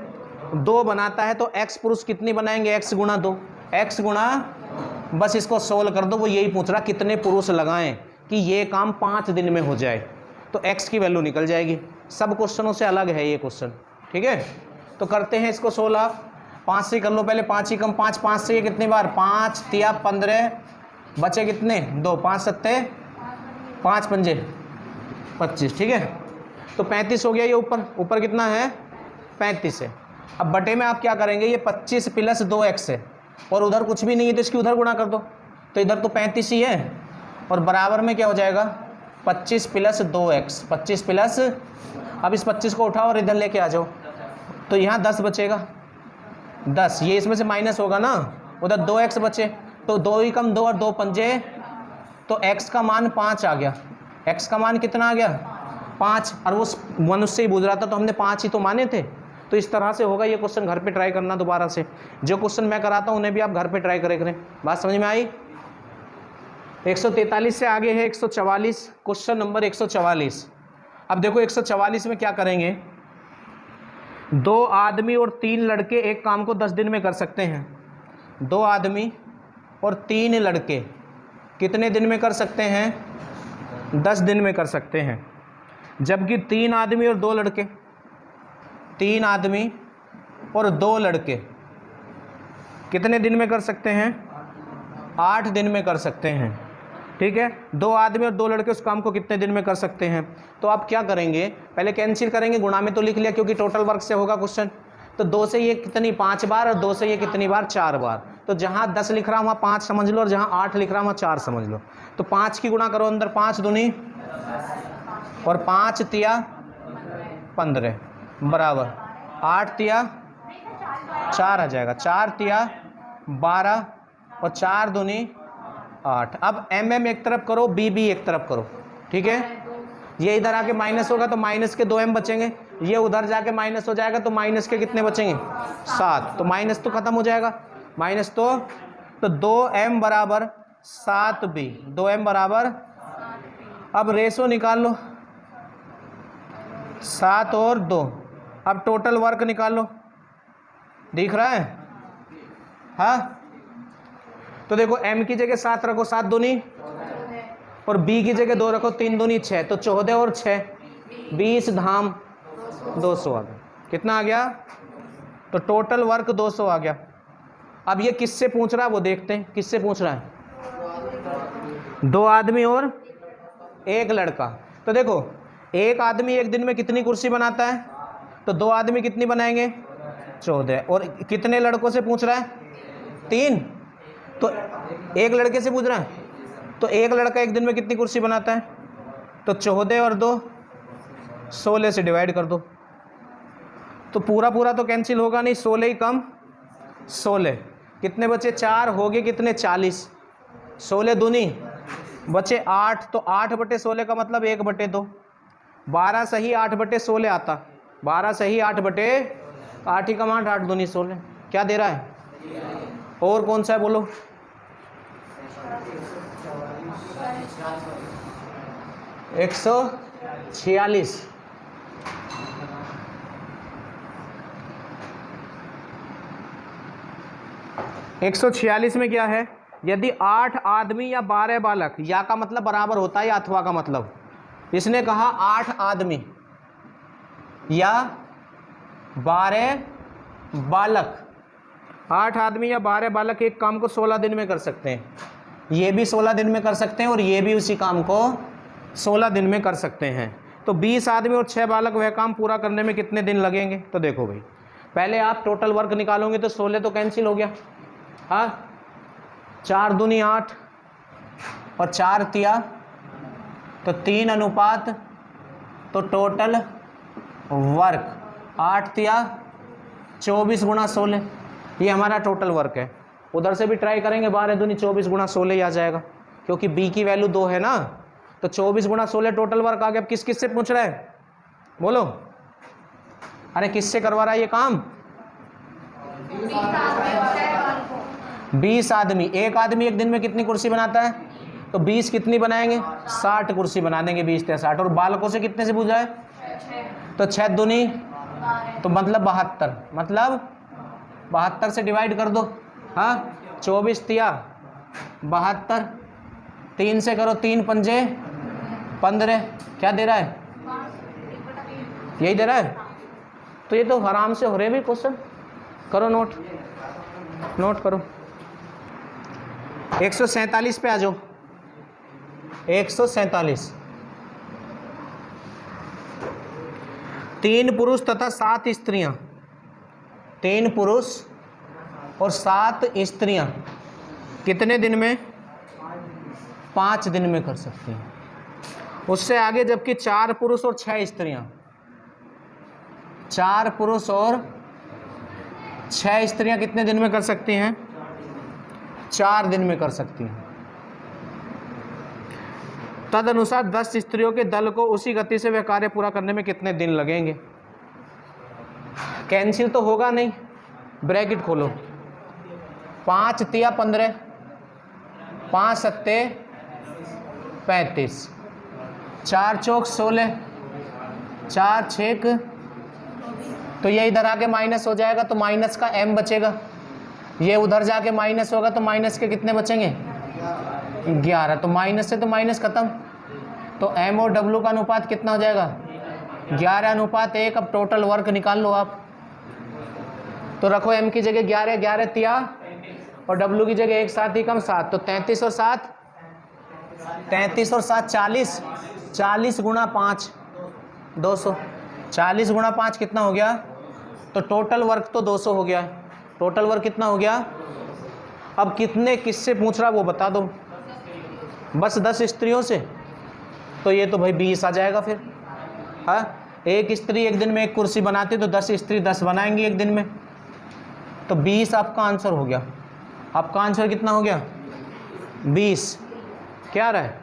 2 बनाता है, तो x पुरुष कितनी बनाएंगे, x गुणा 2, x गुणा, बस इसको सोल्व कर दो। वो यही पूछ रहा कितने पुरुष लगाएं कि ये काम 5 दिन में हो जाए, तो x की वैल्यू निकल जाएगी। सब क्वेश्चनों से अलग है ये क्वेश्चन, ठीक है। तो करते हैं इसको सोल्व आप। 5 से कर लो पहले, 5 ही कम 5, 5 से ये कितनी बार, 5 तिया 15, बचे कितने 2, 5 7 5 पंजे 25, ठीक है। तो 35 हो गया, ये ऊपर ऊपर कितना है 35 है। अब बटे में आप क्या करेंगे, ये 25 प्लस 2x है और उधर कुछ भी नहीं है तो इसकी उधर गुणा कर दो, तो इधर तो 35 ही है और बराबर में क्या हो जाएगा 25 प्लस 2x, 25 प्लस, अब इस 25 को उठाओ और इधर लेके आ जाओ, तो यहाँ 10 बचेगा, 10, ये इसमें से माइनस होगा ना, उधर 2x बचे, तो 2 ही कम 2 और 2 पंजे, तो x का मान 5 आ गया, x का मान कितना आ गया 5, और वो मनुष्य ही पूछ रहा था तो हमने 5 ही तो माने थे। तो इस तरह से होगा ये क्वेश्चन, घर पे ट्राई करना दोबारा से, जो क्वेश्चन मैं कराता हूँ उन्हें भी आप घर पे ट्राई करें। बात समझ में आई। 143 से आगे है 144, क्वेश्चन नंबर 144। अब देखो 144 में क्या करेंगे, 2 आदमी और 3 लड़के एक काम को 10 दिन में कर सकते हैं। 2 आदमी और 3 लड़के कितने दिन में कर सकते हैं, 10 दिन में कर सकते हैं। जबकि 3 आदमी और 2 लड़के, 3 आदमी और 2 लड़के कितने दिन में कर सकते हैं, 8 दिन में कर सकते हैं। ठीक है, 2 आदमी और 2 लड़के उस काम को कितने दिन में कर सकते हैं। तो आप क्या करेंगे, पहले कैंसिल करेंगे, गुणा में तो लिख लिया क्योंकि टोटल वर्क से होगा क्वेश्चन। तो 2 से ये कितनी 5 बार और 2 से ये कितनी बार 4 बार। तो जहाँ 10 लिख रहा हूँ वहाँ 5 समझ लो और जहाँ 8 लिख रहा हूँ वहाँ 4 समझ लो। तो 5 की गुणा करो अंदर, 5 दूनी और 5 तिया 15 बराबर 8 तिया 4 आ जाएगा, 4 तिया 12 और 4 दूनी 8। अब mm एक तरफ करो, bb एक तरफ करो। ठीक है, ये इधर आके माइनस होगा तो माइनस के 2m बचेंगे, ये उधर जाके माइनस हो जाएगा तो माइनस के कितने बचेंगे 7, तो माइनस तो खत्म हो जाएगा, माइनस तो 2m बराबर 7b, 2m बराबर, अब रेशो निकाल लो 7 और 2। अब टोटल वर्क निकाल लो, दिख रहा है, हाँ। तो देखो m की जगह 7 रखो, 7 दूनी, और b की जगह 2 रखो, 3 दूनी 6, तो 14 और 6 20 धाम 200 आ गया। कितना आ गया, तो टोटल वर्क 200 आ गया। अब ये किससे पूछ रहा है वो देखते हैं, किससे पूछ रहा है, 2 आदमी और 1 लड़का। तो देखो एक आदमी एक दिन में कितनी कुर्सी बनाता है, तो 2 आदमी कितनी बनाएंगे 14, और कितने लड़कों से पूछ रहा है 3, तो 1 लड़के से पूछ रहा है, तो 1 लड़का एक दिन में कितनी कुर्सी बनाता है, तो 14 और 2 16 से डिवाइड कर दो, तो पूरा पूरा तो कैंसिल होगा नहीं, 16 ही कम 16 कितने बचे 4 हो गए कितने 40, 16 दूनी बचे 8, तो 8/16 का मतलब 1/2, 12 सही 8/16 आता, 12 सही 8/8 ही कम 8, 8 दूनी 16, क्या दे रहा है। और कौन सा है बोलो, 146। एक 146 में क्या है, यदि 8 आदमी या 12 बालक, या का मतलब बराबर होता है या अथवा का मतलब, इसने कहा 8 आदमी या 12 बालक, 8 आदमी या 12 बालक एक काम को 16 दिन में कर सकते हैं, ये भी 16 दिन में कर सकते हैं और ये भी उसी काम को 16 दिन में कर सकते हैं। तो 20 आदमी और 6 बालक वह काम पूरा करने में कितने दिन लगेंगे। तो देखो भाई, पहले आप टोटल वर्क निकालोगे तो 16 तो कैंसिल हो गया, हाँ, 4 दूनी 8 और 4 तिया, तो 3 अनुपात, तो टोटल वर्क 8 तिया 24 गुणा 16, ये हमारा टोटल वर्क है। उधर से भी ट्राई करेंगे, 12 दूनी 24 गुणा 16 ही आ जाएगा, क्योंकि b की वैल्यू 2 है ना, तो 24 गुणा 16 टोटल वर्क आ गया। अब किस किस से पूछ रहा है बोलो, अरे किससे करवा रहा है ये काम, 20 आदमी, एक आदमी एक दिन में कितनी कुर्सी बनाता है, तो 20 कितनी बनाएंगे 60 कुर्सी बना देंगे, 20 से 60, और बालकों से कितने से पूछा है, तो 6 दूनी, तो मतलब 72, मतलब 72 से डिवाइड कर दो, हाँ, 24 तिया 72, 3 से करो, 3 पंजे 15, क्या दे रहा है, यही दे रहा है। तो ये तो आराम से हो रहे भी क्वेश्चन, करो नोट, नोट करो। 147 पे आ जाओ, 147 3 पुरुष तथा 7 स्त्रियां, 3 पुरुष और 7 स्त्रियां कितने दिन में? 5 दिन में कर सकती हैं। उससे आगे जबकि 4 पुरुष और 6 स्त्रियां, 4 पुरुष और 6 स्त्रियां कितने दिन में कर सकती हैं? 4 दिन में कर सकती हैं। तदनुसार 10 स्त्रियों के दल को उसी गति से वह कार्य पूरा करने में कितने दिन लगेंगे? कैंसिल तो होगा नहीं, ब्रैकेट खोलो। 5 तिया 15, 5 सत्ते 35, 4 चौक 16, 4 छेक, तो ये इधर आके माइनस हो जाएगा तो माइनस का m बचेगा, ये उधर जाके माइनस होगा तो माइनस के कितने बचेंगे? 11। तो माइनस से तो माइनस खत्म, तो m और w का अनुपात कितना हो जाएगा? 11:1। अब टोटल वर्क निकाल लो आप, तो रखो m की जगह 11, 11 तिया और w की जगह एक साथ ही कम 7, तो 33 और 7 40, 40 गुणा 5 200, 40 गुणा 5 कितना हो गया? तो टोटल वर्क तो 200 हो गया। टोटल वर्क कितना हो गया? अब कितने किससे पूछ रहा वो बता दो, बस 10 स्त्रियों से, तो ये तो भाई 20 आ जाएगा फिर। हाँ, एक स्त्री एक दिन में एक कुर्सी बनाती तो 10 स्त्री 10 बनाएंगी एक दिन में, तो 20 आपका आंसर हो गया। आपका आंसर कितना हो गया? 20। क्या रहा है?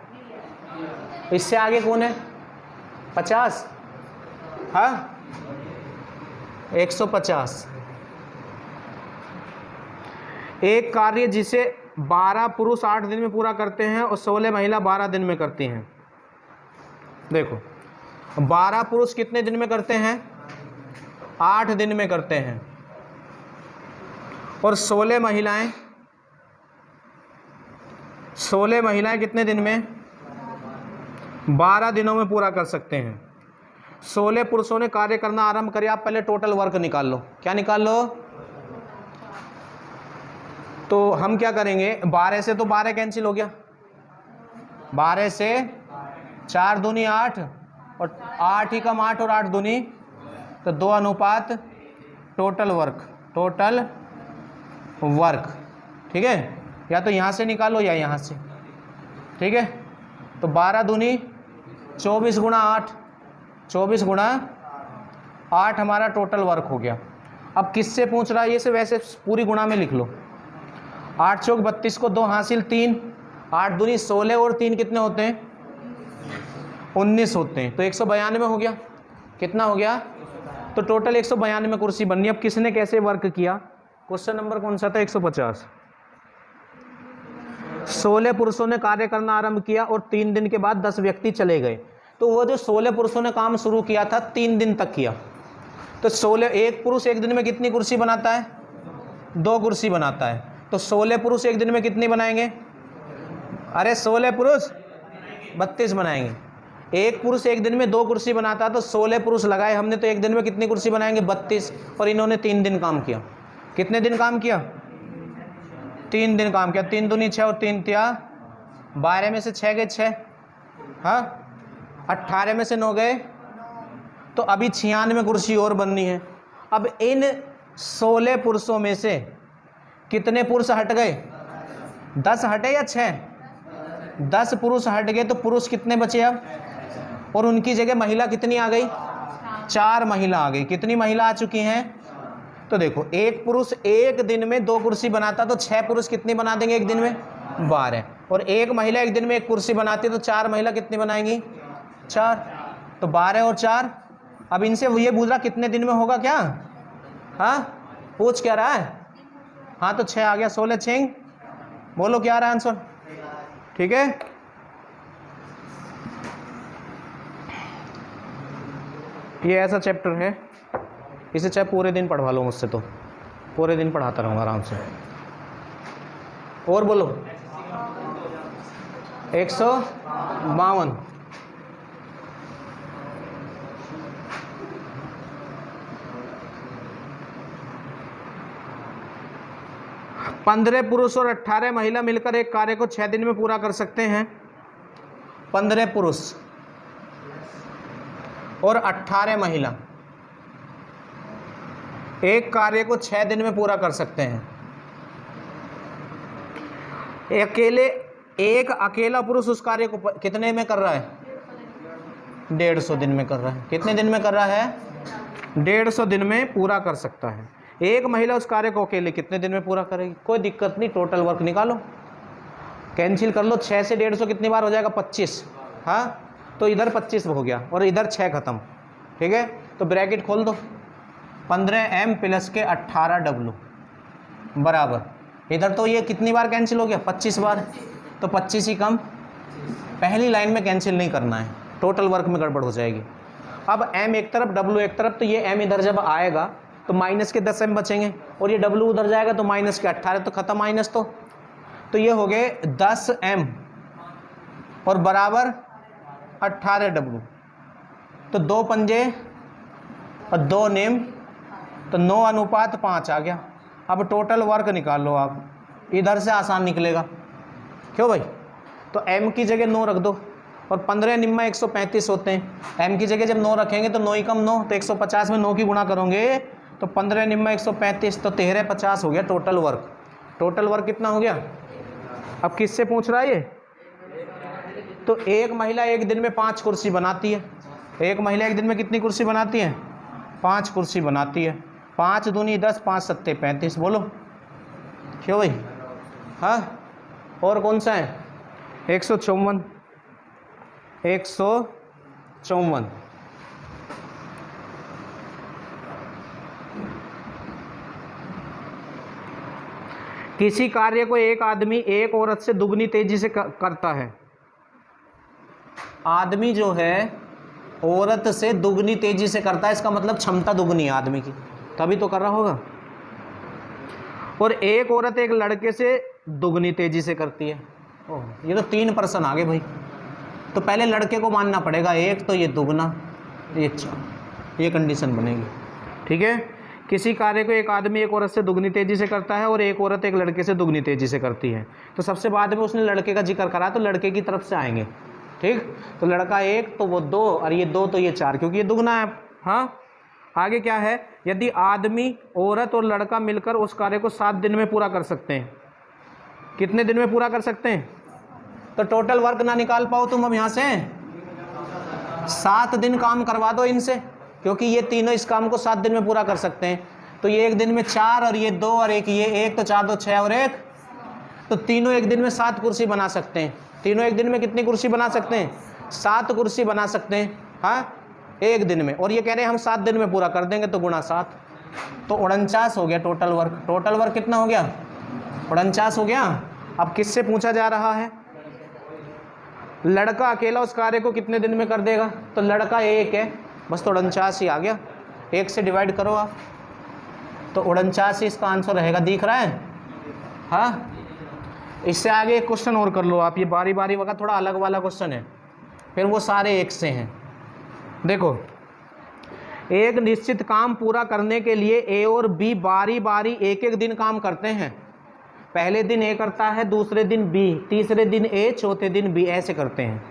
इससे आगे कौन है? 50। हाँ, 150। एक कार्य जिसे 12 पुरुष 8 दिन में पूरा करते हैं और 16 महिला 12 दिन में करती हैं। देखो, 12 पुरुष कितने दिन में करते हैं? 8 दिन में करते हैं, और 16 महिलाएं कितने दिन में? 12 दिनों में पूरा कर सकते हैं। 16 पुरुषों ने कार्य करना आरंभ किया। आप पहले टोटल वर्क निकाल लो। क्या निकाल लो? तो हम क्या करेंगे, 12 से तो 12 कैंसिल हो गया, 12 से 4 दूनी 8 और 8 ही कम 8 और 8 दूनी तो 2:, टोटल वर्क। ठीक है, या तो यहाँ से निकालो या यहाँ से। ठीक है, तो 12 दूनी 24 गुणा 8, 24 गुणा 8 हमारा टोटल वर्क हो गया। अब किससे पूछ रहा है ये? से वैसे पूरी गुणा में लिख लो। 8 चौक 32 को 2 हासिल 3, 8 दूनी 16 और 3 कितने होते हैं? 19 होते हैं, तो 192 हो गया। कितना हो गया? तो टोटल 192 कुर्सी बननी। अब किसने कैसे वर्क किया? क्वेश्चन नंबर कौन सा था? 150। 16 पुरुषों ने कार्य करना आरंभ किया और 3 दिन के बाद 10 व्यक्ति चले गए। तो वो जो 16 पुरुषों ने काम शुरू किया था 3 दिन तक किया, तो 16 एक पुरुष एक दिन में कितनी कुर्सी बनाता है? 2 कुर्सी बनाता है। तो 16 पुरुष एक दिन में कितनी बनाएंगे? अरे 16 पुरुष 32 बनाएंगे। एक पुरुष एक दिन में 2 कुर्सी बनाता है, तो 16 पुरुष लगाए हमने, तो एक दिन में कितनी कुर्सी बनाएंगे? 32। और इन्होंने 3 दिन काम किया। कितने दिन काम किया? 3 दिन काम किया। 3 दूनी 6 और 3 तिया 12 में से 6 गए 6, हाँ 18 में से 9 गए, तो अभी 96 कुर्सी और बननी है। अब इन 16 पुरुषों में से कितने पुरुष हट गए? 10 हटे या 6? 10 पुरुष हट गए, तो पुरुष कितने बचे अब? और उनकी जगह महिला कितनी आ गई? 4 महिला आ गई। कितनी महिला आ चुकी हैं? तो देखो, एक पुरुष एक दिन में 2 कुर्सी बनाता, तो 6 पुरुष कितनी बना देंगे एक दिन में? 12। और एक महिला एक दिन में 1 कुर्सी बनाती, तो 4 महिला कितनी बनाएंगी? 4। तो 12 और 4। अब इनसे ये पूछ रहा कितने दिन में होगा क्या? हाँ, पूछ क्या रहा है? हाँ, तो 6 आ गया। 16 6, बोलो क्या आ रहा है आंसर? ठीक है, ये ऐसा चैप्टर है, इसे चाहे पूरे दिन पढ़वा लो मुझसे, तो पूरे दिन पढ़ाता रहूँगा आराम से। और बोलो 152। पंद्रह पुरुष और 18 महिला मिलकर एक कार्य को 6 दिन में पूरा कर सकते हैं। 15 पुरुष और 18 महिला एक कार्य को 6 दिन में पूरा कर सकते हैं। एक अकेला पुरुष उस कार्य को कितने में कर रहा है? 150 दिन में कर रहा है। कितने दिन में कर रहा है? 150 दिन में पूरा कर सकता है। एक महिला उस कार्य को अकेले कितने दिन में पूरा करेगी? कोई दिक्कत नहीं, टोटल वर्क निकालो, कैंसिल कर लो। 6 से 150 कितनी बार हो जाएगा? 25। हाँ, तो इधर 25 हो गया और इधर 6 खत्म। ठीक है, तो ब्रैकेट खोल दो, 15m प्लस के 18w बराबर, इधर तो ये कितनी बार कैंसिल हो गया? 25 बार। तो 25 ही कम, पहली लाइन में कैंसिल नहीं करना है, टोटल वर्क में गड़बड़ हो जाएगी। अब m एक तरफ w एक तरफ, तो ये m इधर जब आएगा तो माइनस के 10m बचेंगे और ये w उधर जाएगा तो माइनस के 18, तो खत्म माइनस। तो ये हो गए 10m और बराबर 18w, तो 2 पंजे और 2 नेम, तो 9:5 आ गया। अब टोटल वर्क निकाल लो आप, इधर से आसान निकलेगा, क्यों भाई? तो m की जगह 9 रख दो और 15 निम्मा 135 होते हैं। m की जगह जब 9 रखेंगे तो 9 ही कम 9, तो 150 में 9 की गुणा करोगे तो 15 निम्मा 135, तो 1350 हो गया टोटल वर्क। टोटल वर्क कितना हो गया? अब किससे पूछ रहा है ये? तो एक महिला एक दिन में 5 कुर्सी बनाती है। एक महिला एक दिन में कितनी कुर्सी बनाती है? 5 कुर्सी बनाती है। 5 दूनी 10, 5 सत्ते 35। बोलो क्यों भाई? हाँ, और कौन सा है? 154। किसी कार्य को एक आदमी एक औरत से दुगनी तेजी से करता है। आदमी जो है औरत से दुगनी तेजी से करता है, इसका मतलब क्षमता दुगनी है आदमी की, तभी तो कर रहा होगा। और एक औरत एक लड़के से दुगनी तेजी से करती है। ओह, ये तो 3 पर्सन आ गए भाई। तो पहले लड़के को मानना पड़ेगा एक, तो ये दुगना, ये 4, ये कंडीशन बनेगी। ठीक है, किसी कार्य को एक आदमी एक औरत से दुगनी तेजी से करता है और एक औरत एक लड़के से दुगनी तेजी से करती है। तो सबसे बाद में उसने लड़के का जिक्र करा, तो लड़के की तरफ से आएंगे। ठीक, तो लड़का 1 तो वो 2 और ये 2 तो ये 4, क्योंकि ये दुगना है। हाँ, आगे क्या है? यदि आदमी, औरत और लड़का मिलकर उस कार्य को 7 दिन में पूरा कर सकते हैं। कितने दिन में पूरा कर सकते हैं? तो टोटल वर्क ना निकाल पाओ तुम अब यहाँ से, 7 दिन काम करवा दो इनसे, क्योंकि ये तीनों इस काम को 7 दिन में पूरा कर सकते हैं। तो ये एक दिन में 4 और ये 2 और एक ये 1, तो 4 2 6 और 1, तो तीनों एक दिन में 7 कुर्सी बना सकते हैं। तीनों एक दिन में कितनी कुर्सी बना सकते हैं? 7 कुर्सी बना सकते हैं। हाँ, एक दिन में। और ये कह रहे हैं हम 7 दिन में पूरा कर देंगे, तो गुणा 7, तो 49 हो गया टोटल वर्क। टोटल वर्क कितना हो गया? 49 हो गया। अब किससे पूछा जा रहा है? लड़का अकेला उस कार्य को कितने दिन में कर देगा? तो लड़का 1 है, बस तो 49 ही आ गया। 1 से डिवाइड करो आप, तो 49 ही इसका आंसर रहेगा। दिख रहा है? हाँ, इससे आगे एक क्वेश्चन और कर लो आप, ये बारी बारी का थोड़ा अलग वाला क्वेश्चन है, फिर वो सारे 1 से हैं। देखो, एक निश्चित काम पूरा करने के लिए ए और बी बारी बारी एक एक दिन काम करते हैं। पहले दिन ए करता है, दूसरे दिन बी, तीसरे दिन ए, चौथे दिन बी, ऐसे करते हैं।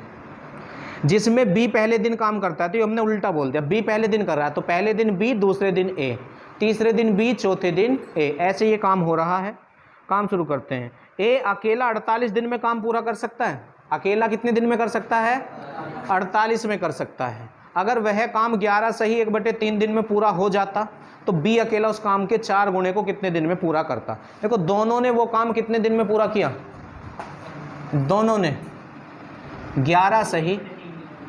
जिसमें बी पहले दिन काम करता है, तो ये हमने उल्टा बोल दिया, बी पहले दिन कर रहा है, तो पहले दिन बी, दूसरे दिन ए, तीसरे दिन बी, चौथे दिन ए, ऐसे ये काम हो रहा है। काम शुरू करते हैं। ए अकेला 48 दिन में काम पूरा कर सकता है। अकेला कितने दिन में कर सकता है? 48 में कर सकता है। अगर वह काम 11 सही 1/3 दिन में पूरा हो जाता, तो बी अकेला उस काम के 4 गुणे को कितने दिन में पूरा करता? देखो, दोनों ने वो काम कितने दिन में पूरा किया? दोनों ने 11 सही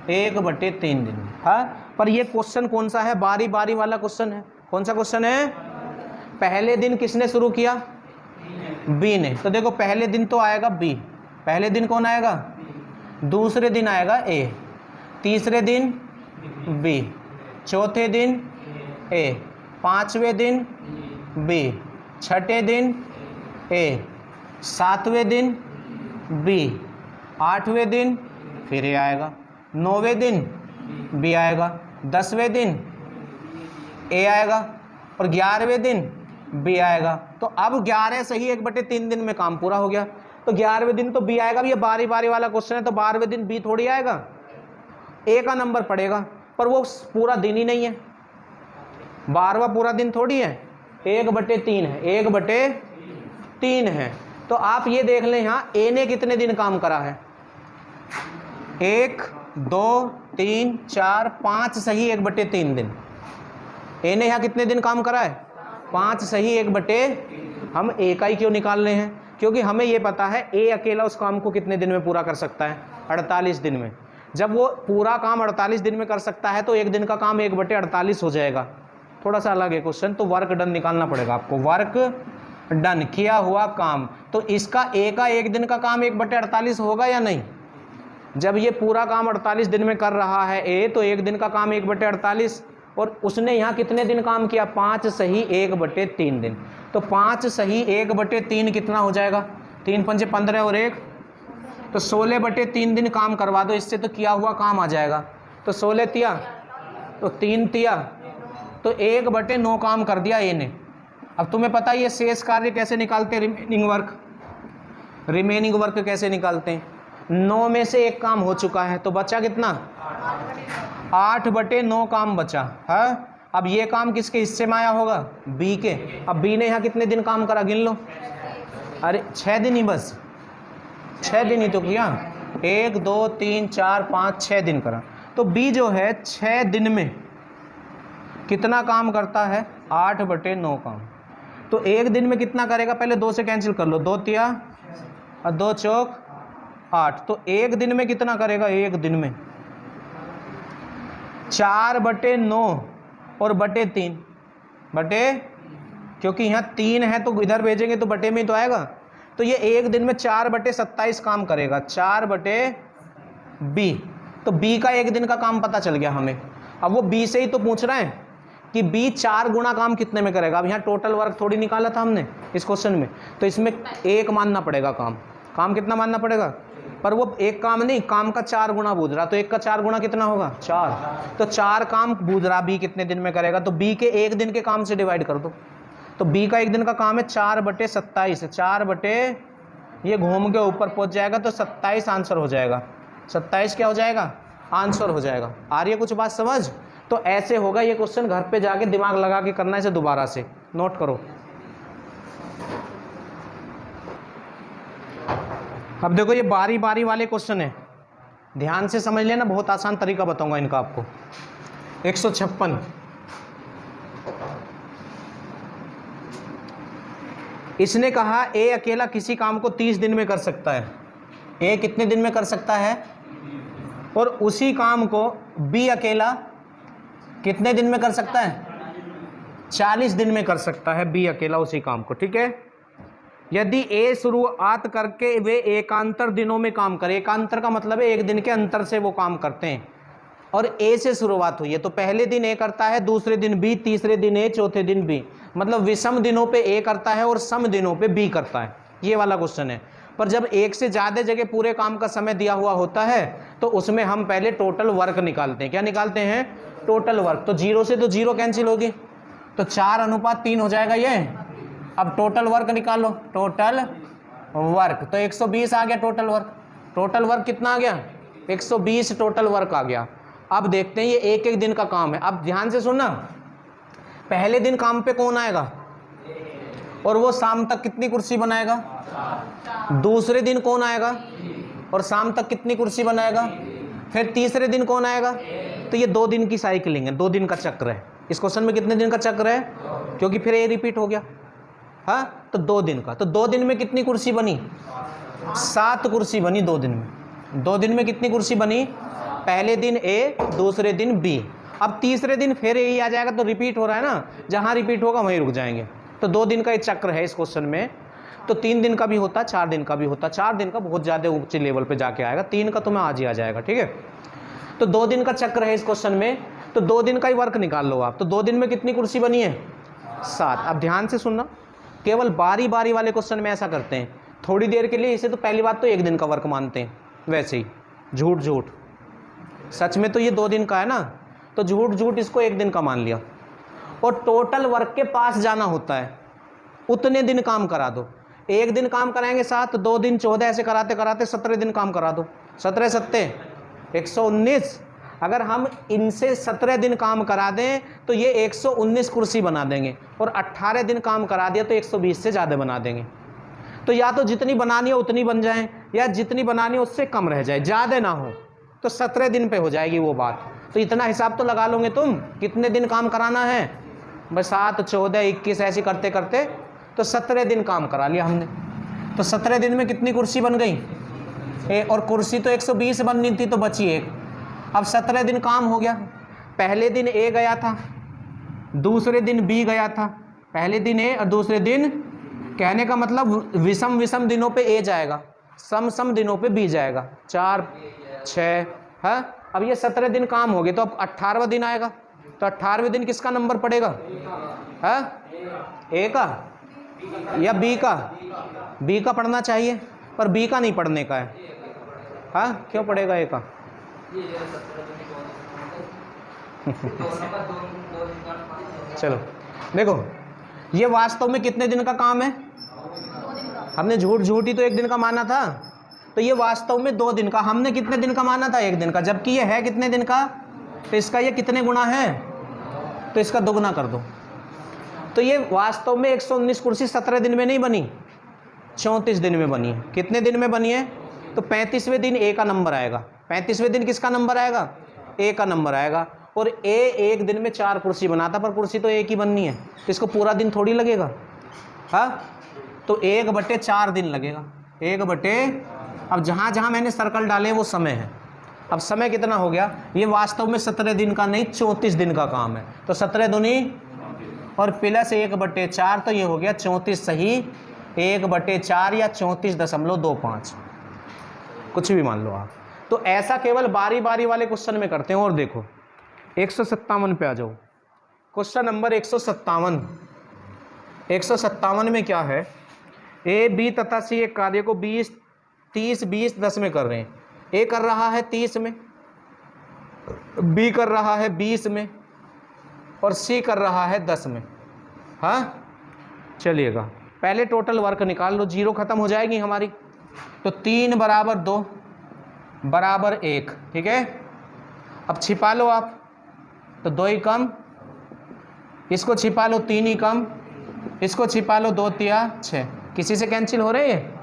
1/3 दिन में। हाँ, पर ये क्वेश्चन कौन सा है? बारी बारी वाला क्वेश्चन है। कौन सा क्वेश्चन है? पहले दिन किसने शुरू किया? बी ने। तो देखो, पहले दिन तो आएगा बी, पहले दिन कौन आएगा? दूसरे दिन आएगा ए, तीसरे दिन बी, चौथे दिन ए, पांचवें दिन बी, छठे दिन ए, सातवें दिन बी, आठवें दिन फिर ए आएगा, 9वें दिन बी आएगा, 10वें दिन ए आएगा और 11वें दिन बी आएगा। तो अब 11 सही 1/3 दिन में काम पूरा हो गया। तो 11वें दिन तो बी आएगा। ये बारी बारी वाला क्वेश्चन है, तो 12वें दिन बी थोड़ी आएगा, ए का नंबर पड़ेगा, पर वो पूरा दिन ही नहीं है, 12वां पूरा दिन थोड़ी है। 1/3 है, 1/3 है। तो आप ये देख लें यहाँ ए ने कितने दिन काम करा है, 1 2 3 4 5 सही 1/3 दिन। ए ने यहाँ कितने दिन काम करा है, 5 सही 1/, हम ए का ही क्यों निकाल रहे हैं, क्योंकि हमें ये पता है ए अकेला उस काम को कितने दिन में पूरा कर सकता है, 48 दिन में। जब वो पूरा काम 48 दिन में कर सकता है तो एक दिन का काम 1/48 हो जाएगा। थोड़ा सा अलग है क्वेश्चन, तो वर्क डन निकालना पड़ेगा आपको, वर्क डन किया हुआ काम। तो इसका ए का एक दिन का काम 1/48 होगा या नहीं, जब ये पूरा काम 48 दिन में कर रहा है ए, तो एक दिन का काम 1/48, और उसने यहाँ कितने दिन काम किया, 5 सही 1/3 दिन। तो 5 सही 1/3 कितना हो जाएगा, 3 पंजे 15 और 1, तो 16/3 दिन काम करवा दो इससे, तो किया हुआ काम आ जाएगा। तो 16 तिया तो 3 तिया तो 1/9 काम कर दिया ए ने। अब तुम्हें पता है ये शेष कार्य कैसे निकालते हैं, रिमेनिंग वर्क कैसे निकालते हैं। 9 में से एक काम हो चुका है, तो बचा कितना, 8/9 काम बचा है। अब ये काम किसके हिस्से में आया होगा, बी के। अब बी ने यहाँ कितने दिन काम करा, गिन लो, अरे 6 दिन ही, बस 6 दिन ही तो किया, 1 2 3 4 5 6 दिन करा। तो बी जो है 6 दिन में कितना काम करता है, 8/9 काम। तो एक दिन में कितना करेगा, पहले 2 से कैंसिल कर लो, 2 तिया और 2 चौक 8, तो एक दिन में कितना करेगा, एक दिन में 4/9 और /3 क्योंकि यहाँ 3 है तो इधर भेजेंगे तो बटे में ही तो आएगा। तो ये एक दिन में 4/27 काम करेगा, 4/b। तो b का एक दिन का काम पता चल गया हमें। अब वो b से ही तो पूछ रहा है कि b 4 गुना काम कितने में करेगा। अब यहाँ टोटल वर्क थोड़ी निकाला था हमने इस क्वेश्चन में, तो इसमें 1 मानना पड़ेगा, काम कितना मानना पड़ेगा, पर वो एक काम नहीं, काम का 4 गुना बूझ रहा, तो 1 का 4 गुना कितना होगा, 4। तो 4 काम बूझ रहा बी कितने दिन में करेगा, तो बी के एक दिन के काम से डिवाइड कर दो। तो बी का एक दिन का काम है 4/27, 4 ये घूम के ऊपर पहुंच जाएगा तो 27 आंसर हो जाएगा। 27 क्या हो जाएगा, आंसर हो जाएगा। आ रही है कुछ बात समझ। तो ऐसे होगा ये क्वेश्चन, घर पे जाके दिमाग लगा के करना है इसे, दोबारा से नोट करो। अब देखो ये बारी बारी वाले क्वेश्चन है, ध्यान से समझ लेना, बहुत आसान तरीका बताऊंगा इनका आपको। 156, इसने कहा ए अकेला किसी काम को 30 दिन में कर सकता है। ए कितने दिन में कर सकता है, और उसी काम को बी अकेला कितने दिन में कर सकता है, 40 दिन में कर सकता है बी अकेला उसी काम को। ठीक है, यदि ए शुरुआत करके वे एकांतर दिनों में काम करे, एकांतर का मतलब है एक दिन के अंतर से वो काम करते हैं, और ए से शुरुआत हुई है तो पहले दिन ए करता है, दूसरे दिन बी, तीसरे दिन ए, चौथे दिन बी, मतलब विषम दिनों पे ए करता है और सम दिनों पे बी करता है। ये वाला क्वेश्चन है। पर जब एक से ज़्यादा जगह पूरे काम का समय दिया हुआ होता है तो उसमें हम पहले टोटल वर्क निकालते हैं। क्या निकालते हैं, टोटल वर्क। तो 0 से तो 0 कैंसिल होगी, तो 4:3 हो जाएगा ये। अब टोटल वर्क निकालो, टोटल वर्क, तो 120 आ गया टोटल वर्क। टोटल वर्क कितना आ गया, 120 टोटल वर्क आ गया। अब देखते हैं ये एक एक दिन का काम है। अब ध्यान से सुनना, पहले दिन काम पे कौन आएगा और वो शाम तक कितनी कुर्सी बनाएगा, दूसरे दिन कौन आएगा और शाम तक कितनी कुर्सी बनाएगा, फिर तीसरे दिन कौन आएगा। तो ये 2 दिन की साइकिलिंग है, 2 दिन का चक्र है। इस क्वेश्चन में कितने दिन का चक्र है, क्योंकि फिर ये रिपीट हो गया। हाँ, तो 2 दिन का। तो 2 दिन में कितनी कुर्सी बनी, 7 कुर्सी बनी 2 दिन में। 2 दिन में कितनी कुर्सी बनी, पहले दिन ए, दूसरे दिन बी। अब तीसरे दिन फिर ए ही आ जाएगा, तो रिपीट हो रहा है ना, जहाँ रिपीट होगा वहीं रुक जाएंगे। तो 2 दिन का एक चक्र है इस क्वेश्चन में। तो 3 दिन का भी होता, 4 दिन का भी होता। 4 दिन का बहुत ज़्यादा ऊंचे लेवल पे जाके आएगा, 3 का तुम्हें आज ही आ जाएगा। ठीक है, तो 2 दिन का चक्र है इस क्वेश्चन में। तो 2 दिन का ही वर्क निकाल लो आप। तो 2 दिन में कितनी कुर्सी बनी है, 7। अब ध्यान से सुनना, केवल बारी बारी वाले क्वेश्चन में ऐसा करते हैं, थोड़ी देर के लिए इसे तो पहली बात तो 1 दिन का वर्क मानते हैं, वैसे ही झूठ झूठ, सच में तो ये 2 दिन का है ना, तो झूठ झूठ इसको 1 दिन का मान लिया। और टोटल वर्क के पास जाना होता है, उतने दिन काम करा दो। 1 दिन काम कराएंगे 7, 2 दिन 14, ऐसे कराते कराते 17 दिन काम करा दो। 17 7 119, अगर हम इनसे 17 दिन काम करा दें तो ये 119 कुर्सी बना देंगे, और 18 दिन काम करा दिया तो 120 से ज़्यादा बना देंगे। तो या तो जितनी बनानी है उतनी बन जाए, या जितनी बनानी है उससे कम रह जाए, ज़्यादा ना हो, तो 17 दिन पे हो जाएगी वो बात। तो इतना हिसाब तो लगा लोगे तुम, कितने दिन काम कराना है, बस 7, 14, 21 ऐसे करते करते तो 17 दिन काम करा लिया हमने। तो 17 दिन में कितनी कुर्सी बन गई, और कुर्सी तो 120 बननी थी तो बची एक। अब 17 दिन काम हो गया, पहले दिन ए गया था, दूसरे दिन बी गया था, पहले दिन ए और दूसरे दिन, कहने का मतलब विषम विषम दिनों पे ए जाएगा, सम सम दिनों पे बी जाएगा, 4, 6 है। अब ये 17 दिन काम हो गए, तो अब 18वां दिन आएगा, तो 18वें दिन किसका नंबर पड़ेगा, है ए का या बी का? बी का पढ़ना चाहिए, पर बी का नहीं पढ़ने का है, हाँ क्यों पढ़ेगा ए का? चलो देखो, ये वास्तव में कितने दिन का काम है, हमने झूठ झूठ ही तो 1 दिन का माना था, तो ये वास्तव में 2 दिन का, हमने कितने दिन का माना था, 1 दिन का, जबकि ये है कितने दिन का, तो इसका ये कितने गुना है, तो इसका दोगुना कर दो। तो ये वास्तव में 119 कुर्सी 17 दिन में नहीं बनी, 34 दिन में बनी है। कितने दिन में बनी है, तो 35वें दिन ए का नंबर आएगा। 35वें दिन किसका नंबर आएगा, ए का नंबर आएगा। और ए 1 दिन में 4 कुर्सी बनाता, पर कुर्सी तो एक ही बननी है, तो इसको पूरा दिन थोड़ी लगेगा, हाँ, तो 1/4 दिन लगेगा, 1/, अब जहाँ जहाँ मैंने सर्कल डाले वो समय है। अब समय कितना हो गया, ये वास्तव में 17 दिन का नहीं 34 दिन का काम है, तो 17 दूनी और प्लस 1/4, तो ये हो गया 34 सही 1/4 या 34.25, कुछ भी मान लो आप। तो ऐसा केवल बारी बारी वाले क्वेश्चन में करते हैं। और देखो 157 पे आ जाओ, क्वेश्चन नंबर 157। 157 में क्या है, ए बी तथा सी एक कार्य को 20, 30, 20, 10 में कर रहे हैं। ए कर रहा है 30 में, बी कर रहा है 20 में, और सी कर रहा है 10 में, हाँ चलिएगा। पहले टोटल वर्क निकाल लो, 0 खत्म हो जाएगी हमारी, तो 3 = 2 = 1, ठीक है। अब छिपा लो आप, तो 2 ही कम, इसको छिपा लो 3 ही कम, इसको छिपा लो 2 तिया 6, किसी से कैंसिल हो रहे हैं।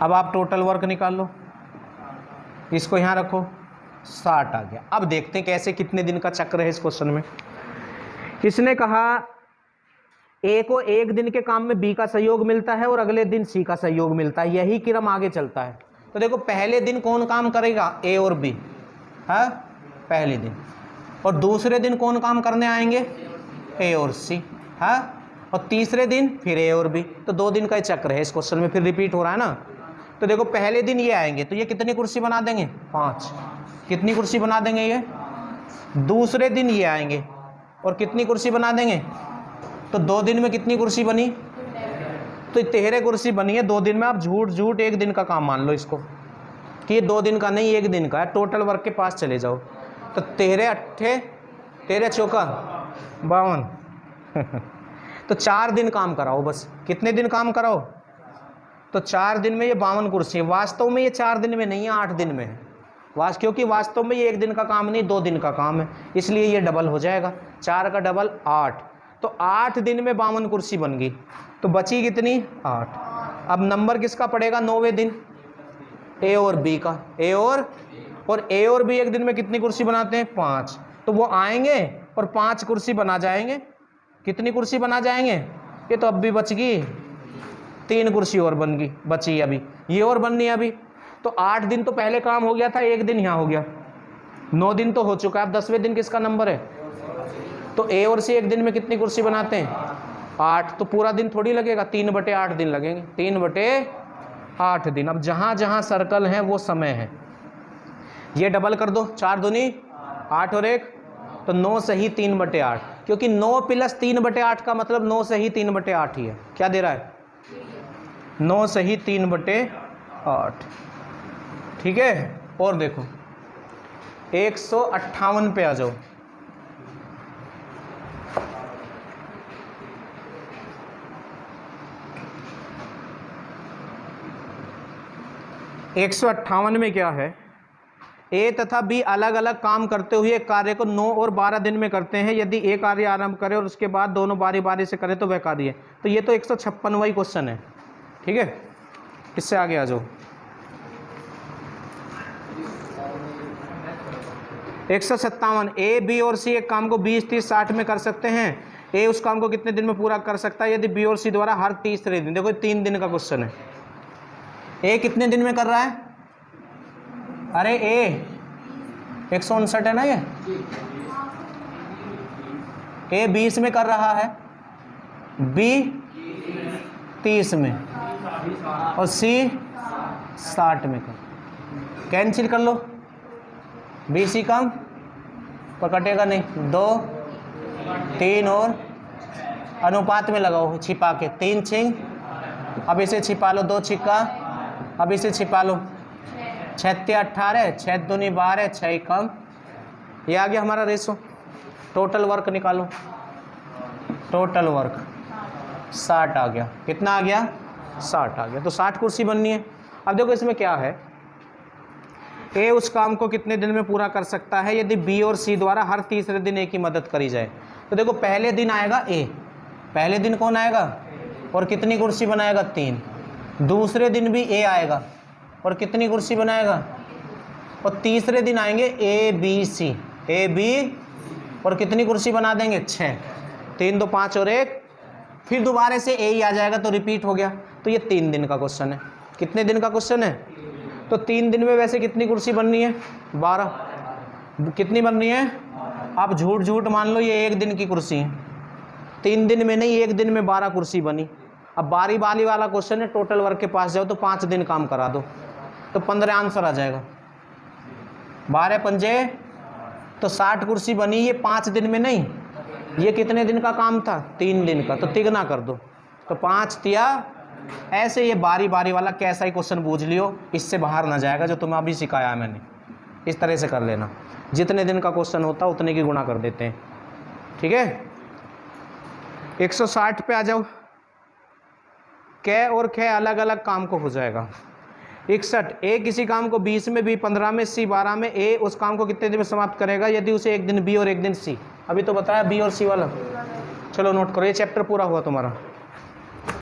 अब आप टोटल वर्क निकाल लो, इसको यहाँ रखो, 60 आ गया। अब देखते हैं कैसे, कितने दिन का चक्र है इस क्वेश्चन में। इसने कहा ए को 1 दिन के काम में बी का सहयोग मिलता है और अगले दिन सी का सहयोग मिलता है, यही क्रम आगे चलता है। तो देखो पहले दिन कौन काम करेगा, ए और बी, है पहले दिन, और दूसरे दिन कौन काम करने आएंगे, ए और सी, है, और तीसरे दिन फिर ए और बी। तो 2 दिन का ही चक्र है इस क्वेश्चन में, फिर रिपीट हो रहा है ना। तो देखो पहले दिन ये आएंगे, तो ये कितनी कुर्सी बना देंगे, 5, कितनी कुर्सी बना देंगे ये। दूसरे दिन ये आएंगे और कितनी कुर्सी बना देंगे, तो 2 दिन में कितनी कुर्सी बनी, तो 13 कुर्सी बनी है 2 दिन में। आप झूठ झूठ 1 दिन का काम मान लो इसको, कि ये 2 दिन का नहीं 1 दिन का है। टोटल वर्क के पास चले जाओ, तो 13 अट्ठे 13 चौका 52 तो 4 दिन काम कराओ बस। कितने दिन काम कराओ, तो 4 दिन में ये 52 कुर्सी है। वास्तव में ये 4 दिन में नहीं है, 8 दिन में है, क्योंकि वास्तव में ये 1 दिन का काम नहीं 2 दिन का काम है, इसलिए ये डबल हो जाएगा, 4 का डबल 8। तो 8 दिन में 52 कुर्सी बन गई, तो बची कितनी, 8। अब नंबर किसका पड़ेगा, 9वें दिन, ए और बी का। ए और ए और बी 1 दिन में कितनी कुर्सी बनाते हैं, 5। तो वो आएंगे और 5 कुर्सी बना जाएंगे। कितनी कुर्सी बना जाएंगे, ये तो अब भी बच गई, 3 कुर्सी और बन गई, बची अभी ये और बननी है अभी। तो 8 दिन तो पहले काम हो गया था, 1 दिन यहाँ हो गया, 9 दिन तो हो चुका है। अब 10वें दिन किसका नंबर है, तो ए और सी 1 दिन में कितनी कुर्सी बनाते हैं, 8। तो पूरा दिन थोड़ी लगेगा, 3/8 दिन लगेंगे, 3/8 दिन। अब जहाँ जहाँ सर्कल है वो समय है, ये डबल कर दो, 4 दूनी 8 और 1, तो 9 सही 3/8, क्योंकि 9 + 3/8 का मतलब 9 सही 3/8 ही है। क्या दे रहा है, 9 सही 3/8, ठीक है। और देखो 158 पे आ जाओ। एक 158 में क्या है, ए तथा बी अलग अलग काम करते हुए एक कार्य को 9 और 12 दिन में करते हैं। यदि ए कार्य आरंभ करे और उसके बाद दोनों बारी बारी से करें तो वह कार्य है। तो ये तो 156वां क्वेश्चन है। ठीक है, इससे आगे आ जाओ। 157, ए बी और सी एक काम को 20, 30, 60 में कर सकते हैं। ए उस काम को कितने दिन में पूरा कर सकता है यदि बी और सी द्वारा हर तीसरे दिन। देखो 3 दिन का क्वेश्चन है। ए कितने दिन में कर रहा है? अरे ए 159 है ना, ये ए 20 में कर रहा है, बी 30 में और सी 60 में कर। कैंसिल कर लो, बी सी कम पर कटेगा नहीं, 2 3 और अनुपात में लगाओ छिपा के, 3 छिंग, अब इसे छिपा लो, 2 छिक्का, अब इसे छिपा लो, 6 18, 6 दूनी 12, 6 कम। ये आ गया हमारा रेशो। टोटल वर्क निकालो, टोटल वर्क 60 आ गया। कितना आ गया? 60 आ गया। तो 60 कुर्सी बननी है। अब देखो इसमें क्या है, ए उस काम को कितने दिन में पूरा कर सकता है यदि बी और सी द्वारा हर तीसरे दिन ए की मदद करी जाए। तो देखो पहले दिन आएगा ए, पहले दिन कौन आएगा और कितनी कुर्सी बनाएगा? 3। दूसरे दिन भी ए आएगा और कितनी कुर्सी बनाएगा? और तीसरे दिन आएंगे A B C, A B और कितनी कुर्सी बना देंगे? 6। 3 2 5 और 1, फिर दोबारा से ए ही आ जाएगा तो रिपीट हो गया। तो ये 3 दिन का क्वेश्चन है। कितने दिन का क्वेश्चन है? तो 3 दिन में वैसे कितनी कुर्सी बननी है? 12। कितनी बननी है? आप झूठ झूठ मान लो ये 1 दिन की कुर्सी है। 3 दिन में नहीं, 1 दिन में 12 कुर्सी बनी। अब बारी बारी वाला क्वेश्चन है, टोटल वर्क के पास जाओ तो 5 दिन काम करा दो तो 15 आंसर आ जाएगा। 12 पंजे तो 60 कुर्सी बनी, ये 5 दिन में नहीं, ये कितने दिन का काम था? 3 दिन का। तो तिगना कर दो तो 5 तिया, ऐसे ये बारी बारी वाला कैसा ही क्वेश्चन बूझ लियो, इससे बाहर ना जाएगा जो तुम्हें अभी सिखाया है मैंने। इस तरह से कर लेना, जितने दिन का क्वेश्चन होता है उतने की गुणा कर देते हैं। ठीक है, 160 पे आ जाओ। कै और खे अलग अलग काम को हो जाएगा। 61, ए किसी काम को 20 में, बी 15 में, सी 12 में। ए उस काम को कितने दिन में समाप्त करेगा यदि उसे एक दिन बी और एक दिन सी। अभी तो बताया बी और सी वाला। चलो नोट करो, ये चैप्टर पूरा हुआ तुम्हारा।